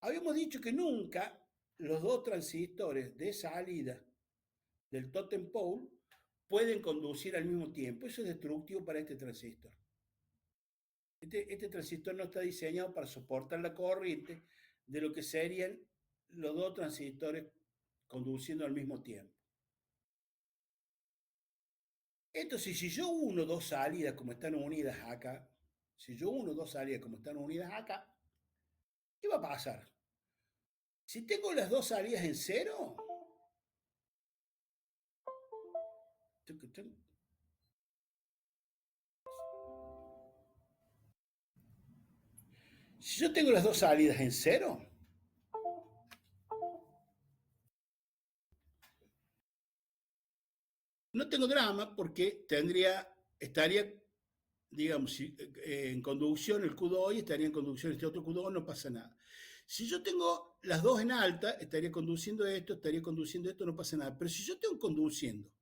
Habíamos dicho que nunca los dos transistores de salida del totem pole pueden conducir al mismo tiempo. Eso es destructivo para este transistor. Este transistor no está diseñado para soportar la corriente de lo que serían los dos transistores conduciendo al mismo tiempo. Entonces, si yo uno dos salidas como están unidas acá, si yo uno dos salidas como están unidas acá, ¿qué va a pasar? Si tengo las dos salidas en cero, si yo tengo las dos salidas en cero, no tengo drama porque estaría, digamos, en conducción el Q2 y estaría en conducción este otro Q2, no pasa nada. Si yo tengo las dos en alta, estaría conduciendo esto, no pasa nada. Pero si yo tengo conduciendo,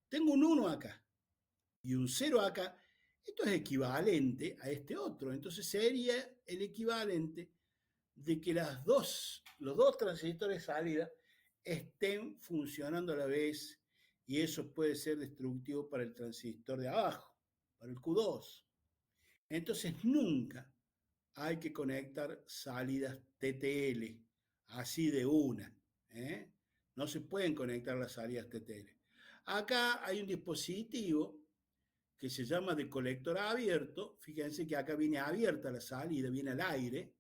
tengo un 1 acá y un 0 acá, esto es equivalente a este otro. Entonces sería el equivalente de que los dos transistores de salida estén funcionando a la vez y eso puede ser destructivo para el transistor de abajo, para el Q2. Entonces nunca hay que conectar salidas TTL, así de una. ¿eh? No se pueden conectar las salidas TTL. Acá hay un dispositivo que se llama de colector abierto. Fíjense que acá viene abierta la salida, viene al aire.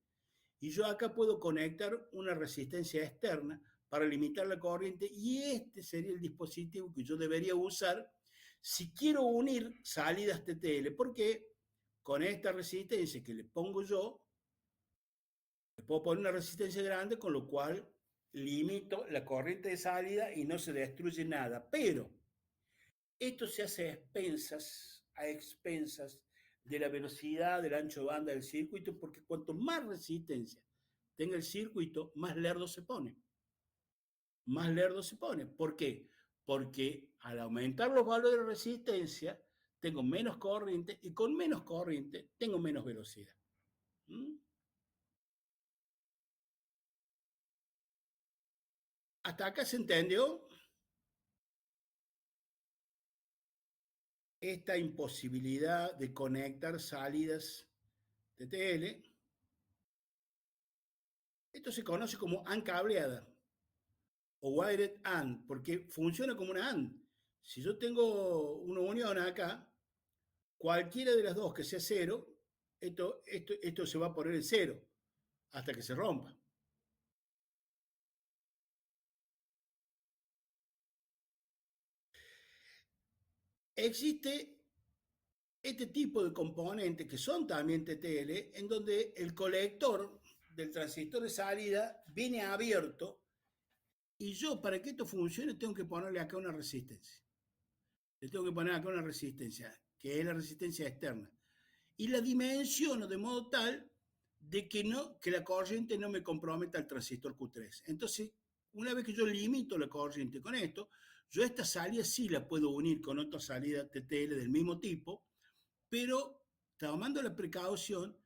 Y yo acá puedo conectar una resistencia externa para limitar la corriente y este sería el dispositivo que yo debería usar si quiero unir salidas TTL, porque con esta resistencia que le pongo yo, le puedo poner una resistencia grande, con lo cual limito la corriente de salida y no se destruye nada. Pero esto se hace a expensas de la velocidad del ancho de banda del circuito, porque cuanto más resistencia tenga el circuito, más lerdo se pone. Más lerdo se pone. ¿Por qué? Porque al aumentar los valores de resistencia, tengo menos corriente y con menos corriente tengo menos velocidad. ¿Mm? ¿Hasta acá se entendió esta imposibilidad de conectar salidas TTL? Esto se conoce como AND cableada o wired AND, porque funciona como una AND. Si yo tengo una unión acá, cualquiera de las dos que sea cero, esto se va a poner en cero hasta que se rompa. Existe este tipo de componentes que son también TTL, en donde el colector del transistor de salida viene abierto y yo para que esto funcione tengo que ponerle acá una resistencia. Le tengo que poner acá una resistencia, que es la resistencia externa. Y la dimensiono de modo tal de que la corriente no me comprometa al transistor Q3. Entonces, una vez que yo limito la corriente con esto, yo esta salida sí la puedo unir con otra salida TTL del mismo tipo, pero tomando la precaución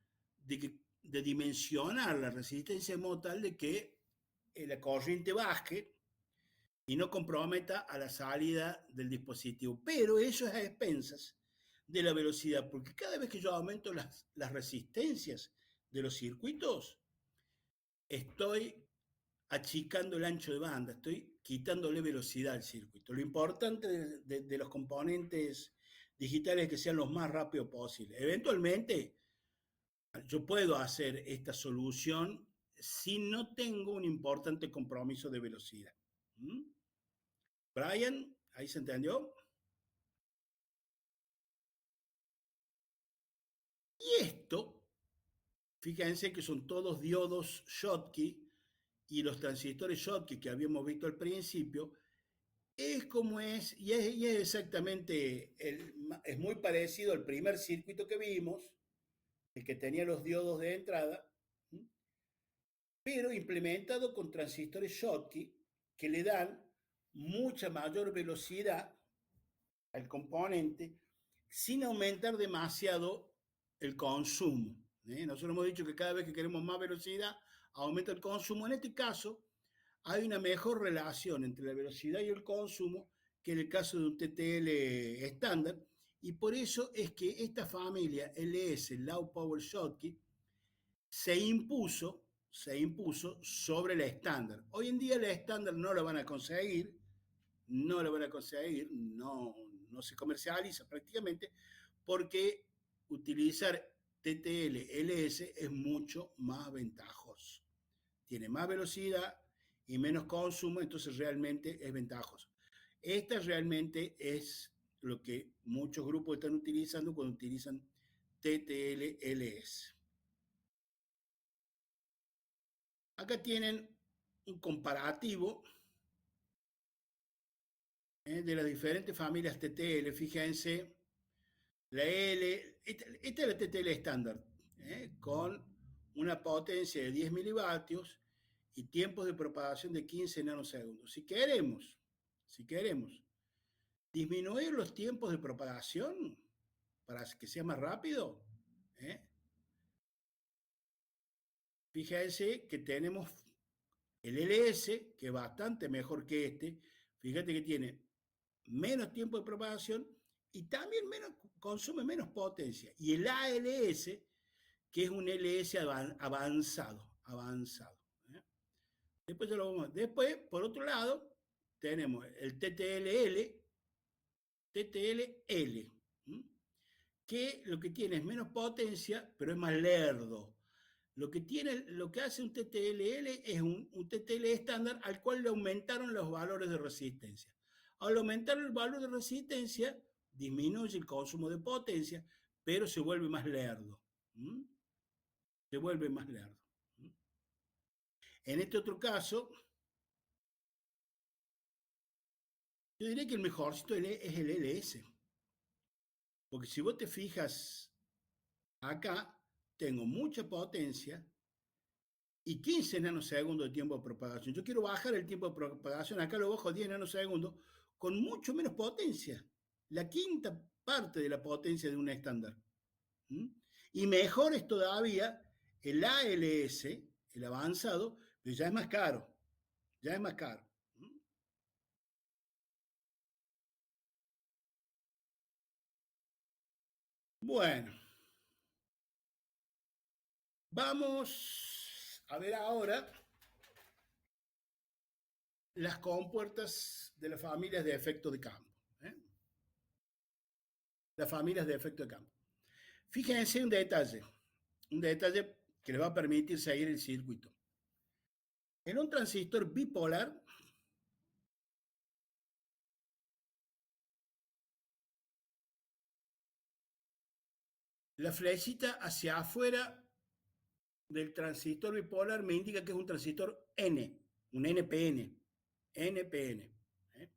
de dimensionar la resistencia de modo tal de que la corriente baje y no comprometa a la salida del dispositivo. Pero eso es a expensas de la velocidad, porque cada vez que yo aumento las resistencias de los circuitos, estoy achicando el ancho de banda, estoy quitándole velocidad al circuito. Lo importante de los componentes digitales es que sean los más rápidos posible. Eventualmente, yo puedo hacer esta solución si no tengo un importante compromiso de velocidad. ¿Mm? Brian, ¿ahí se entendió? Y esto, fíjense que son todos diodos Schottky y los transistores Schottky que habíamos visto al principio, es como es, y es exactamente, es muy parecido al primer circuito que vimos, el que tenía los diodos de entrada, pero implementado con transistores Schottky que le dan mucha mayor velocidad al componente sin aumentar demasiado el consumo. Nosotros hemos dicho que cada vez que queremos más velocidad, aumenta el consumo. En este caso, hay una mejor relación entre la velocidad y el consumo que en el caso de un TTL estándar, y por eso es que esta familia LS, Low Power Schottky, se impuso sobre la estándar. Hoy en día la estándar no lo van a conseguir, no lo van a conseguir, no se comercializa prácticamente, porque utilizar TTL LS es mucho más ventajoso. Tiene más velocidad y menos consumo, entonces realmente es ventajoso. Esta realmente es lo que muchos grupos están utilizando cuando utilizan TTL LS. Acá tienen un comparativo de las diferentes familias TTL. Fíjense, la L, esta es la TTL estándar, con una potencia de 10 milivatios y tiempos de propagación de 15 nanosegundos. Si queremos disminuir los tiempos de propagación para que sea más rápido, ¿eh? Fíjense que tenemos el LS, que es bastante mejor que este. Fíjate que tiene menos tiempo de propagación y también consume menos potencia. Y el ALS, que es un LS avanzado. ¿Eh? Después, por otro lado, tenemos el TTLL, que lo que tiene es menos potencia, pero es más lerdo. Lo que hace un TTLL es un TTL estándar al cual le aumentaron los valores de resistencia. Al aumentar el valor de resistencia, disminuye el consumo de potencia, pero se vuelve más lerdo. Se vuelve más lerdo. En este otro caso, yo diría que el mejorcito es el LS. Porque si vos te fijas acá, tengo mucha potencia y 15 nanosegundos de tiempo de propagación. Yo quiero bajar el tiempo de propagación, acá lo bajo a 10 nanosegundos, con mucho menos potencia. La quinta parte de la potencia de un estándar. Y mejor es todavía el ALS, el avanzado, pero ya es más caro. Ya es más caro. Bueno, vamos a ver ahora las compuertas de las familias de efecto de campo. ¿Eh? Las familias de efecto de campo. Fíjense un detalle que les va a permitir seguir el circuito. En un transistor bipolar, la flechita hacia afuera del transistor bipolar me indica que es un transistor N, un NPN. NPN. ¿Eh?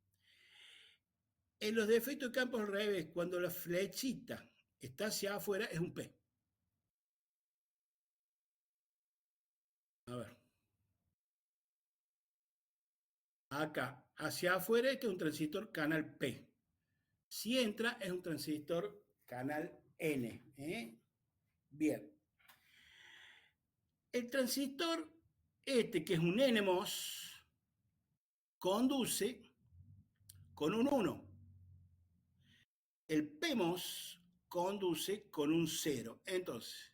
En los defectos de campo al revés, cuando la flechita está hacia afuera, es un P. A ver. Acá, hacia afuera, este es un transistor canal P. Si entra, es un transistor canal N. Bien. El transistor este, que es un NMOS, conduce con un 1. El PMOS conduce con un 0. Entonces,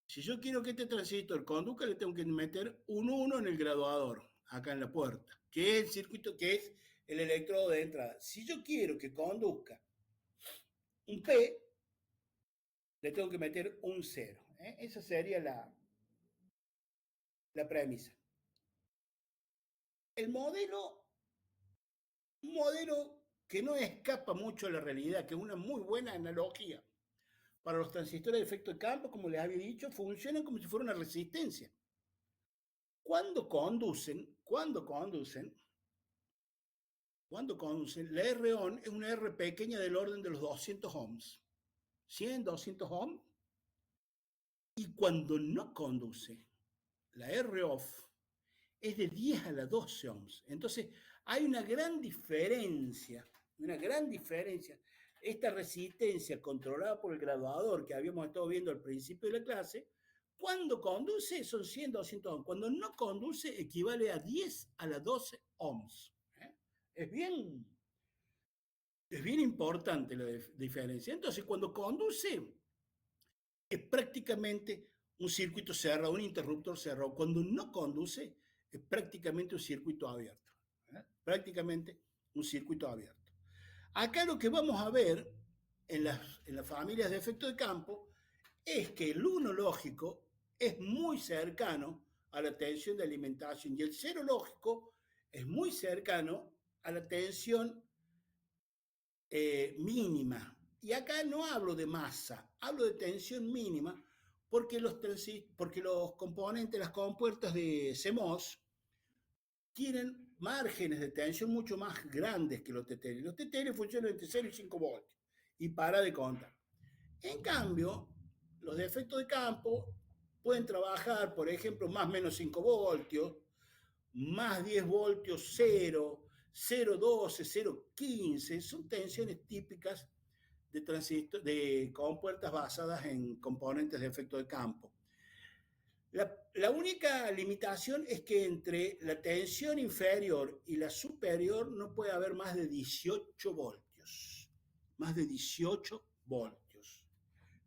si yo quiero que este transistor conduzca, le tengo que meter un 1 en el graduador, acá en la puerta, que es el circuito, que es el electrodo de entrada. Si yo quiero que conduzca un P, le tengo que meter un 0. Esa sería la premisa. El modelo, un modelo que no escapa mucho a la realidad, que es una muy buena analogía para los transistores de efecto de campo, como les había dicho, funcionan como si fuera una resistencia. Cuando conducen, la R on es una R pequeña del orden de los 200 ohms. 100, 200 ohms. Y cuando no conduce, la R off es de 10 a la 12 ohms. Entonces, hay una gran diferencia. Esta resistencia controlada por el graduador que habíamos estado viendo al principio de la clase, cuando conduce son 100, 200 ohms. Cuando no conduce equivale a 10 a la 12 ohms. Es bien importante la diferencia. Entonces, cuando conduce, es prácticamente un circuito cerrado, un interruptor cerrado. Cuando no conduce, es prácticamente un circuito abierto. Prácticamente un circuito abierto. Acá lo que vamos a ver en las familias de efecto de campo es que el 1 lógico es muy cercano a la tensión de alimentación y el 0 lógico es muy cercano a la tensión mínima. Y acá no hablo de masa, hablo de tensión mínima porque los componentes, las compuertas de CMOS tienen márgenes de tensión mucho más grandes que los TTL. Los TTL funcionan entre 0 y 5 voltios y para de contar. En cambio, los de efecto de campo pueden trabajar, por ejemplo, más o menos 5 voltios, más 10 voltios 0, 0,12, 0,15, son tensiones típicas de compuertas basadas en componentes de efecto de campo. La única limitación es que entre la tensión inferior y la superior no puede haber más de 18 voltios. Más de 18 voltios.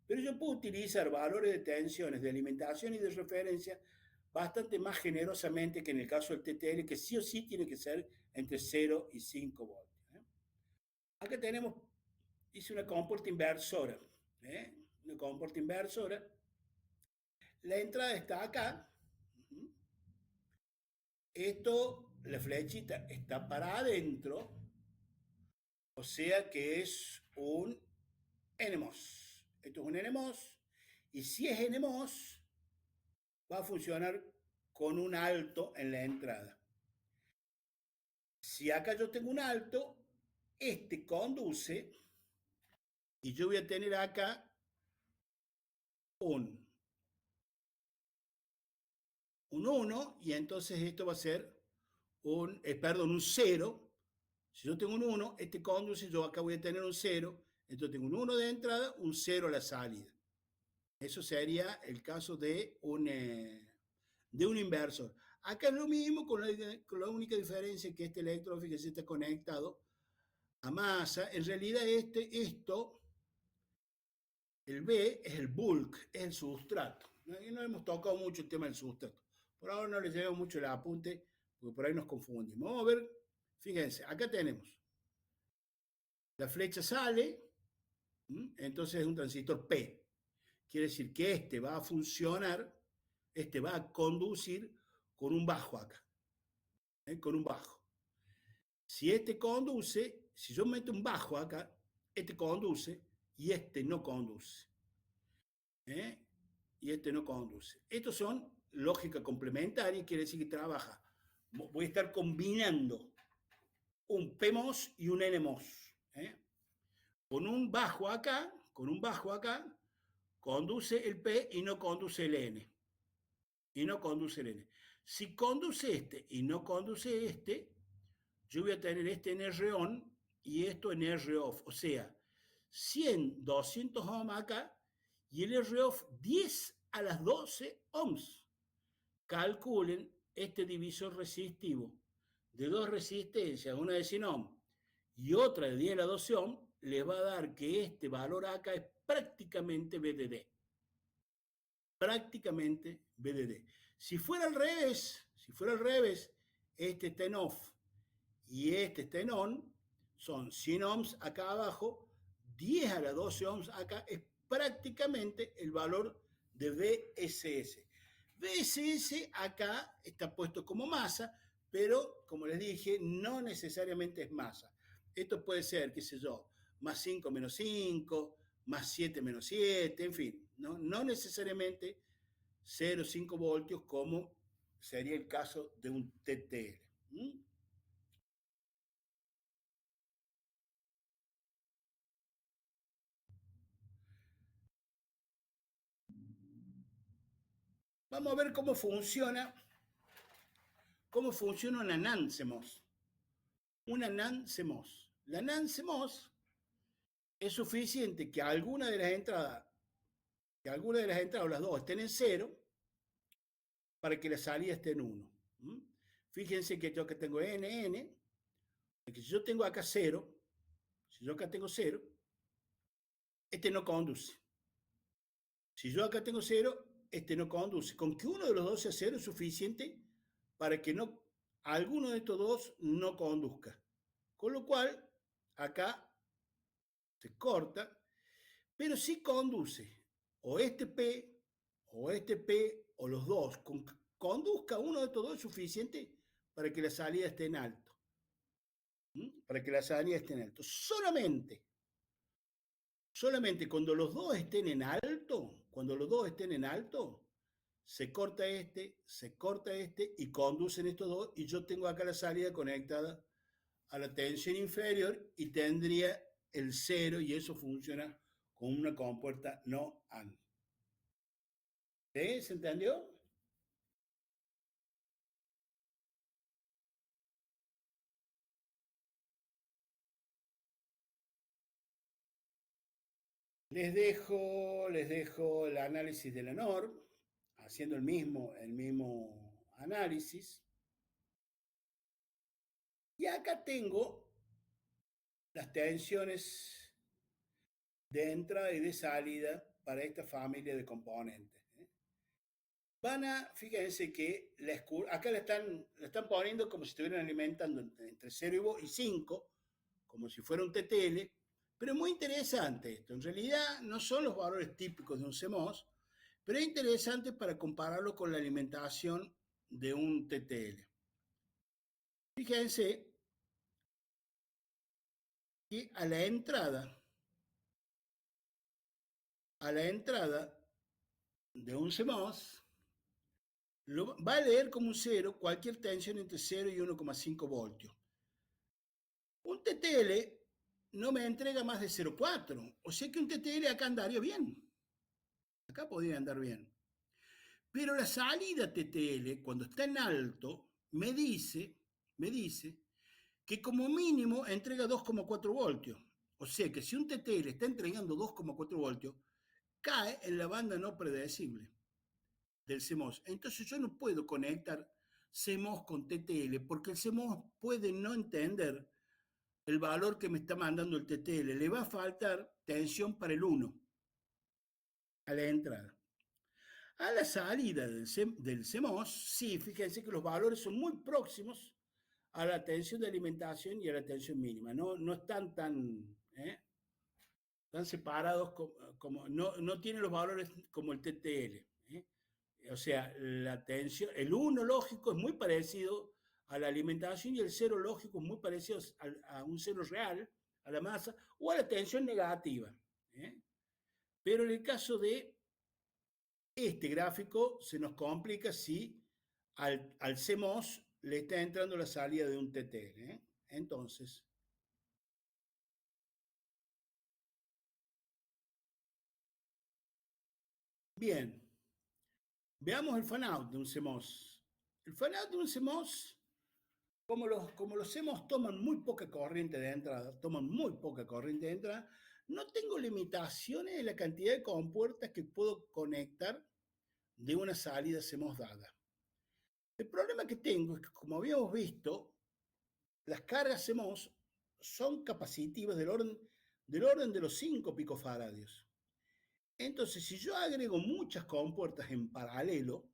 Pero yo puedo utilizar valores de tensiones de alimentación y de referencia bastante más generosamente que en el caso del TTL, que sí o sí tiene que ser entre 0 y 5 voltios. Acá hice una compuerta inversora. Una compuerta inversora. La entrada está acá. La flechita está para adentro, o sea que es un NMOS. Esto es un NMOS, y si es NMOS, va a funcionar con un alto en la entrada. Si acá yo tengo un alto, este conduce, y yo voy a tener acá un 1, y entonces esto va a ser un 0. Si yo tengo un 1, este conduce, yo acá voy a tener un 0, entonces tengo un 1 de entrada, un 0 a la salida. Eso sería el caso de un inversor. Acá es lo mismo con la única diferencia que este electrodo, fíjense, está conectado a masa. En realidad el B es el bulk, es el sustrato. Y no hemos tocado mucho el tema del sustrato. Por ahora no les llevo mucho el apunte, porque por ahí nos confundimos. Vamos a ver, fíjense, acá tenemos. La flecha sale, entonces es un transistor P. Quiere decir que este va a funcionar, este va a conducir con un bajo acá. Con un bajo. Si este conduce, si yo meto un bajo acá, este conduce y este no conduce. Y este no conduce. Estos son lógica complementaria, quiere decir que trabaja. Voy a estar combinando un PMOS y un NMOS. Con un bajo acá, conduce el P y no conduce el N. Si conduce este y no conduce este, yo voy a tener este en R on y esto en R off. O sea, 100, 200 ohms acá y el R off 10 a las 12 ohms. Calculen este divisor resistivo de dos resistencias, una de 100 ohms y otra de 10 a la 12 ohms, les va a dar que este valor acá es prácticamente BDD. Prácticamente BDD. Si fuera al revés, este está en off y este está en on, son 100 ohms acá abajo, 10 a la 12 ohms acá, es prácticamente el valor de VSS. VSS acá está puesto como masa, pero como les dije, no necesariamente es masa. Esto puede ser, qué sé yo, más 5 menos 5, más 7 menos 7, en fin, no necesariamente 0,5 voltios como sería el caso de un TTL. ¿Mm? Vamos a ver cómo funciona una NAND CMOS. Una NAND CMOS. La NAND CMOS es suficiente que alguna de las entradas o las dos estén en cero para que la salida esté en uno. ¿Mm? Fíjense que yo acá tengo NN, que si yo tengo acá cero, si yo acá tengo cero, este no conduce. Si yo acá tengo cero, este no conduce. Con que uno de los dos sea cero es suficiente para que no, alguno de estos dos no conduzca. Con lo cual, acá se corta, pero sí conduce o este P, o este P, o los dos. Con que conduzca uno de estos dos es suficiente para que la salida esté en alto. ¿Mm? Para que la salida esté en alto. Solamente cuando los dos estén en alto, cuando los dos estén en alto, se corta este y conducen estos dos y yo tengo acá la salida conectada a la tensión inferior y tendría el cero y eso funciona con una compuerta no AND. ¿Sí? ¿Se entendió? Les dejo el análisis de la NOR, haciendo el mismo análisis. Y acá tengo las tensiones de entrada y de salida para esta familia de componentes. Fíjense que acá la están poniendo como si estuvieran alimentando entre 0 y 5, como si fuera un TTL, pero es muy interesante esto. En realidad no son los valores típicos de un CMOS, pero es interesante para compararlo con la alimentación de un TTL. Fíjense que a la entrada de un CMOS, va a leer como un cero cualquier tensión entre 0 y 1,5 voltios. Un TTL no me entrega más de 0,4, o sea que un TTL acá andaría bien, acá podría andar bien. Pero la salida TTL, cuando está en alto, me dice que como mínimo entrega 2,4 voltios. O sea que si un TTL está entregando 2,4 voltios, cae en la banda no predecible del CMOS. Entonces yo no puedo conectar CMOS con TTL porque el CMOS puede no entender el valor que me está mandando el TTL. Le va a faltar tensión para el 1 a la entrada. A la salida del CMOS, sí, fíjense que los valores son muy próximos a la tensión de alimentación y a la tensión mínima. No están tan separados no tienen los valores como el TTL. O sea, la tensión, el 1 lógico es muy parecido a la alimentación y el 0 lógico es muy parecido a un 0 real, a la masa, o a la tensión negativa. ¿eh? Pero en el caso de este gráfico se nos complica si al CMOS le está entrando la salida de un TTL. Entonces, bien, veamos el fanout de un CMOS. El fanout de un CMOS, como los CMOS toman muy poca corriente de entrada, no tengo limitaciones en la cantidad de compuertas que puedo conectar de una salida CMOS dada. El problema que tengo es que, como habíamos visto, las cargas CMOS son capacitivas del orden de los 5 picofaradios. Entonces, si yo agrego muchas compuertas en paralelo,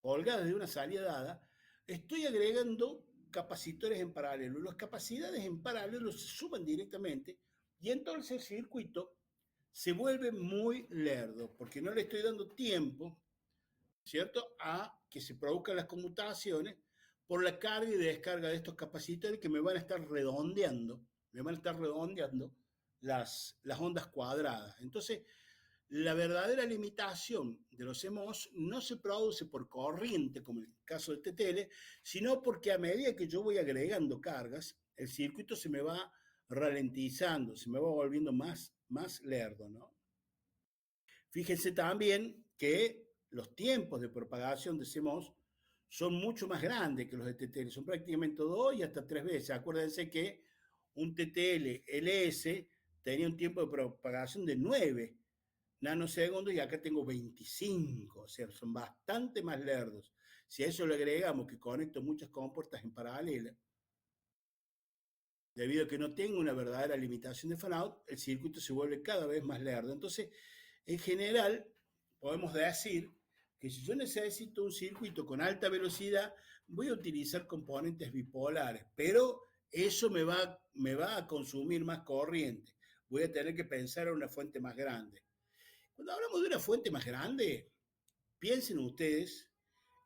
colgadas de una salida dada, estoy agregando capacitores en paralelo. Las capacidades en paralelo se suman directamente y entonces el circuito se vuelve muy lerdo, porque no le estoy dando tiempo, ¿cierto?, a que se produzcan las conmutaciones por la carga y descarga de estos capacitores que me van a estar redondeando las ondas cuadradas. Entonces, La verdadera limitación de los CMOS no se produce por corriente, como en el caso del TTL, sino porque a medida que yo voy agregando cargas, el circuito se me va ralentizando, se me va volviendo más lerdo, ¿no? Fíjense también que los tiempos de propagación de CMOS son mucho más grandes que los de TTL, son prácticamente 2 y hasta 3 veces. Acuérdense que un TTL LS tenía un tiempo de propagación de 9 nanosegundos y acá tengo 25, o sea, son bastante más lerdos. Si a eso le agregamos que conecto muchas compuertas en paralela, debido a que no tengo una verdadera limitación de fan-out, el circuito se vuelve cada vez más lerdo. Entonces, en general, podemos decir que si yo necesito un circuito con alta velocidad, voy a utilizar componentes bipolares, pero eso me va a consumir más corriente. Voy a tener que pensar en una fuente más grande. Cuando hablamos de una fuente más grande, piensen ustedes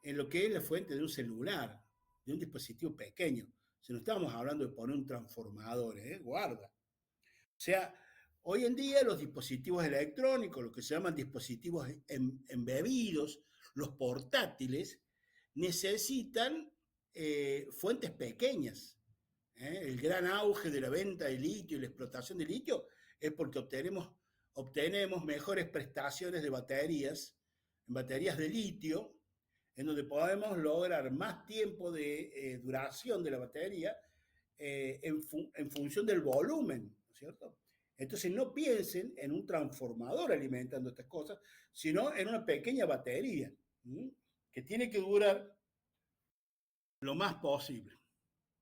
en lo que es la fuente de un celular, de un dispositivo pequeño. Si no estamos hablando de poner un transformador, guarda. O sea, hoy en día los dispositivos electrónicos, lo que se llaman dispositivos embebidos, los portátiles, necesitan fuentes pequeñas. El gran auge de la venta de litio y la explotación de litio es porque obtenemos mejores prestaciones de baterías de litio, en donde podemos lograr más tiempo de duración de la batería en función del volumen, ¿no es cierto? Entonces no piensen en un transformador alimentando estas cosas, sino en una pequeña batería, ¿sí? Que tiene que durar lo más posible.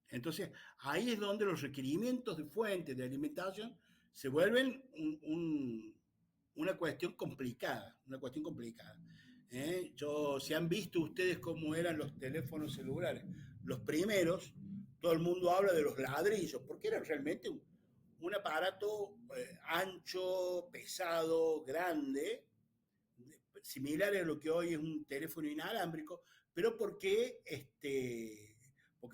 Entonces ahí es donde los requerimientos de fuentes de alimentación se vuelven una cuestión complicada, una cuestión complicada. Si han visto ustedes cómo eran los teléfonos celulares, los primeros, todo el mundo habla de los ladrillos, porque eran realmente un aparato ancho, pesado, grande, similar a lo que hoy es un teléfono inalámbrico, pero porque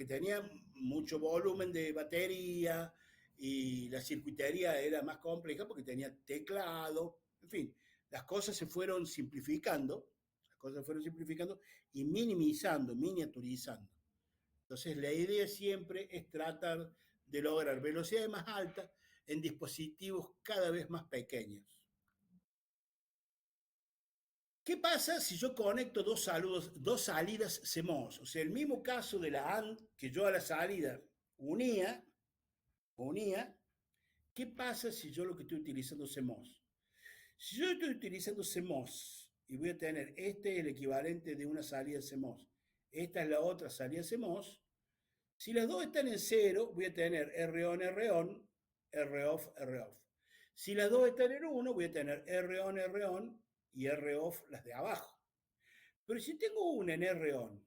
tenía mucho volumen de batería y la circuitería era más compleja porque tenía teclado, en fin, las cosas se fueron simplificando y minimizando, miniaturizando. Entonces la idea siempre es tratar de lograr velocidades más altas en dispositivos cada vez más pequeños. ¿Qué pasa si yo conecto dos salidas CMOS? O sea, el mismo caso de la AND que yo a la salida unía. ¿Qué pasa si yo lo que estoy utilizando es CMOS? Si yo estoy utilizando CMOS y voy a tener, este es el equivalente de una salida CMOS, esta es la otra salida CMOS, si las dos están en cero, voy a tener R-on, R-on, R-off, R-off. Si las dos están en uno, voy a tener R-on, R-on y R-off las de abajo. Pero si tengo una en R-on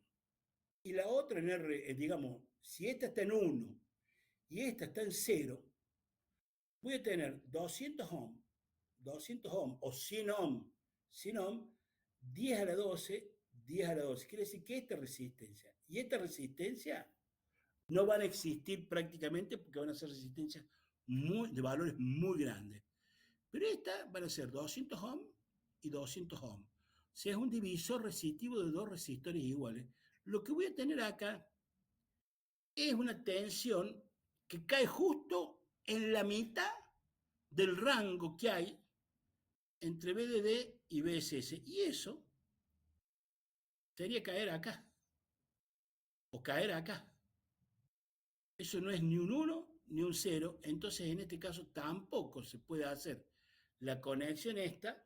y la otra en digamos, si esta está en 1 y esta está en cero, voy a tener 200 ohm o 100 ohm, 10 a la 12, 10 a la 12. Quiere decir que esta resistencia y esta resistencia no van a existir prácticamente porque van a ser resistencias de valores muy grandes. Pero estas van a ser 200 ohm y 200 ohm. O sea, es un divisor resistivo de dos resistores iguales. Lo que voy a tener acá es una tensión que cae justo en la mitad del rango que hay entre BDD y BSS. Y eso sería caer acá o caer acá. Eso no es ni un 1 ni un 0. Entonces, en este caso, tampoco se puede hacer la conexión esta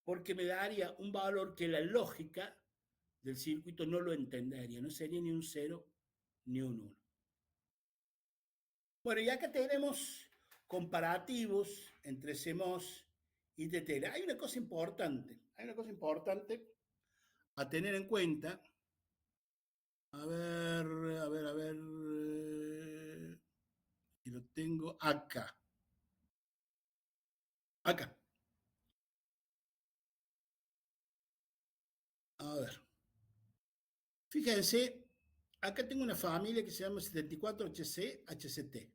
porque me daría un valor que la lógica del circuito no lo entendería. No sería ni un 0 ni un 1. Bueno, y acá tenemos comparativos entre CMOS y TTL. Hay una cosa importante a tener en cuenta. A ver, a ver, a ver, y lo tengo acá. Acá. A ver. Fíjense, acá tengo una familia que se llama 74HC HCT,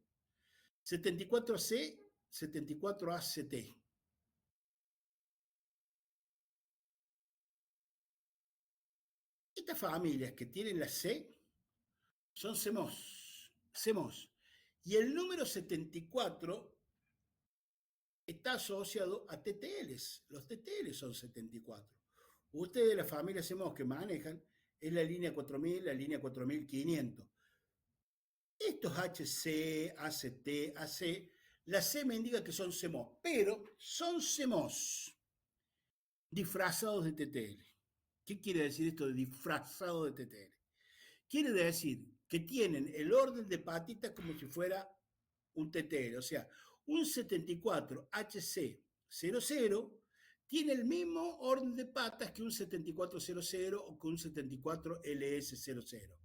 74C, 74ACT. Estas familias que tienen la C son CMOS. Y el número 74 está asociado a TTLs. Los TTLs son 74. Ustedes de la familia CMOS que manejan es la línea 4000, la línea 4500. Estos HC, ACT, AC, la C me indica que son CMOS, pero son CMOS disfrazados de TTL. ¿Qué quiere decir esto de disfrazado de TTL? Quiere decir que tienen el orden de patitas como si fuera un TTL, o sea, un 74HC00 tiene el mismo orden de patas que un 7400 o que un 74LS00.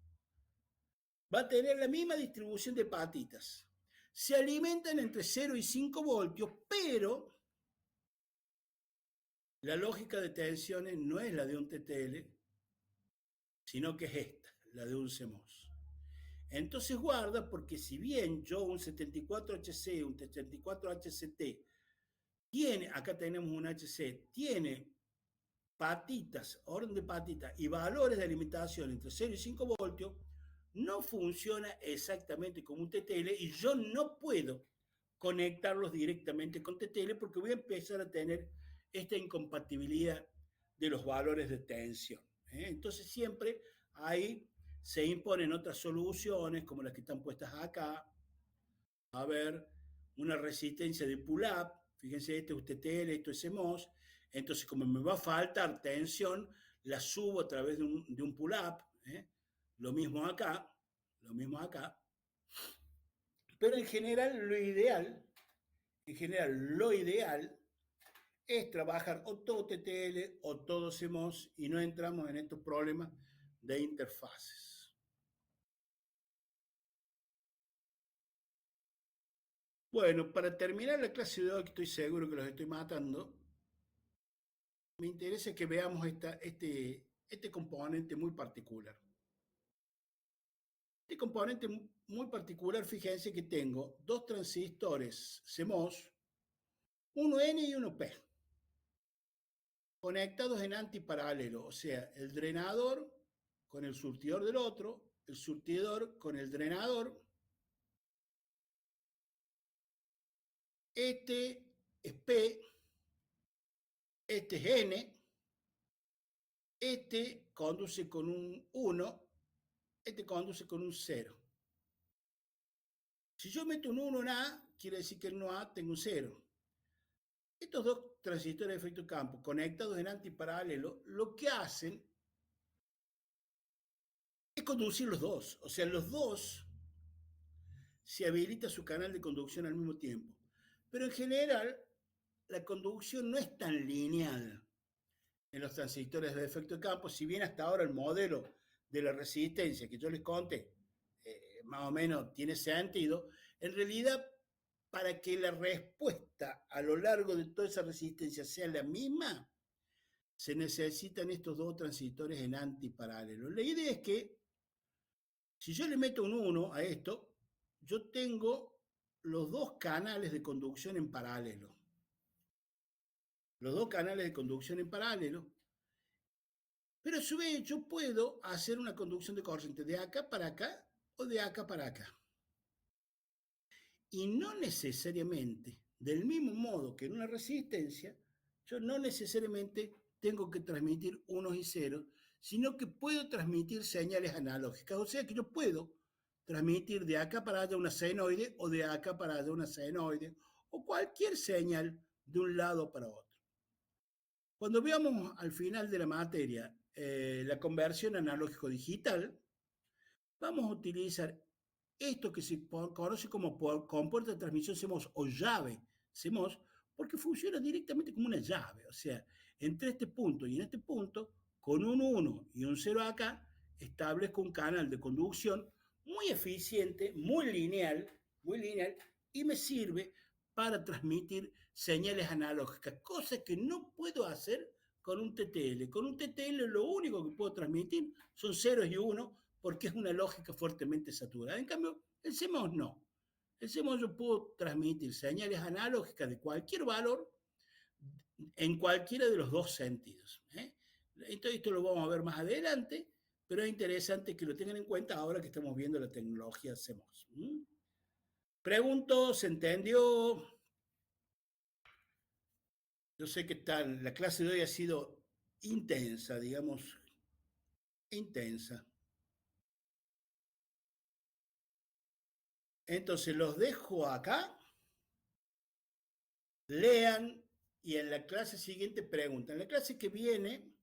Va a tener la misma distribución de patitas. Se alimentan entre 0 y 5 voltios, pero la lógica de tensiones no es la de un TTL, sino que es esta, la de un CMOS. Entonces guarda, porque si bien yo un 74HC, un 74HCT, tiene, acá tenemos un HC, tiene patitas, orden de patitas y valores de alimentación entre 0 y 5 voltios, no funciona exactamente como un TTL y yo no puedo conectarlos directamente con TTL porque voy a empezar a tener esta incompatibilidad de los valores de tensión. Entonces siempre ahí se imponen otras soluciones como las que están puestas acá. A ver, una resistencia de pull-up, fíjense, esto es TTL, esto es CMOS, entonces como me va a faltar tensión, la subo a través de un pull-up, lo mismo acá, lo mismo acá, pero lo ideal es trabajar o todo TTL o todo CMOS y no entramos en estos problemas de interfaces. Bueno, para terminar la clase de hoy, que estoy seguro que los estoy matando, me interesa que veamos este componente muy particular. Este componente muy particular, fíjense que tengo dos transistores CMOS, uno N y uno P, conectados en antiparalelo, o sea, el drenador con el surtidor del otro, el surtidor con el drenador. Este es P, este es N, este conduce con un 1, este conduce con un 0. Si yo meto un 1 en A, quiere decir que en 1A tengo un 0. Estos dos transistores de efecto campo conectados en antiparalelo, lo que hacen es conducir los dos. O sea, los dos se habilita su canal de conducción al mismo tiempo. Pero en general, la conducción no es tan lineal en los transistores de efecto de campo, si bien hasta ahora el modelo de la resistencia que yo les conté, más o menos tiene sentido, en realidad para que la respuesta a lo largo de toda esa resistencia sea la misma, se necesitan estos dos transistores en antiparalelo. La idea es que si yo le meto un 1 a esto, yo tengo los dos canales de conducción en paralelo. Los dos canales de conducción en paralelo. Pero a su vez yo puedo hacer una conducción de corriente de acá para acá o de acá para acá. Y no necesariamente, del mismo modo que en una resistencia, yo no necesariamente tengo que transmitir unos y ceros, sino que puedo transmitir señales analógicas. O sea que yo puedo transmitir de acá para allá una senoide o de acá para allá una senoide o cualquier señal de un lado para otro. Cuando veamos al final de la materia la conversión analógico-digital, vamos a utilizar esto que se conoce como compuerta de transmisión CMOS o llave CMOS, porque funciona directamente como una llave. O sea, entre este punto y en este punto, con un 1 y un 0 acá, establezco un canal de conducción muy eficiente, muy lineal, y me sirve para transmitir señales analógicas, cosa que no puedo hacer con un TTL. Con un TTL lo único que puedo transmitir son ceros y unos, porque es una lógica fuertemente saturada. En cambio, el CMOS no. El CMOS yo puedo transmitir señales analógicas de cualquier valor en cualquiera de los dos sentidos. Entonces, esto lo vamos a ver más adelante, pero es interesante que lo tengan en cuenta ahora que estamos viendo la tecnología CMOS. Pregunto, ¿se entendió? Yo sé que tal, la clase de hoy ha sido intensa, digamos, intensa. Entonces los dejo acá, lean y en la clase siguiente preguntan. En la clase que viene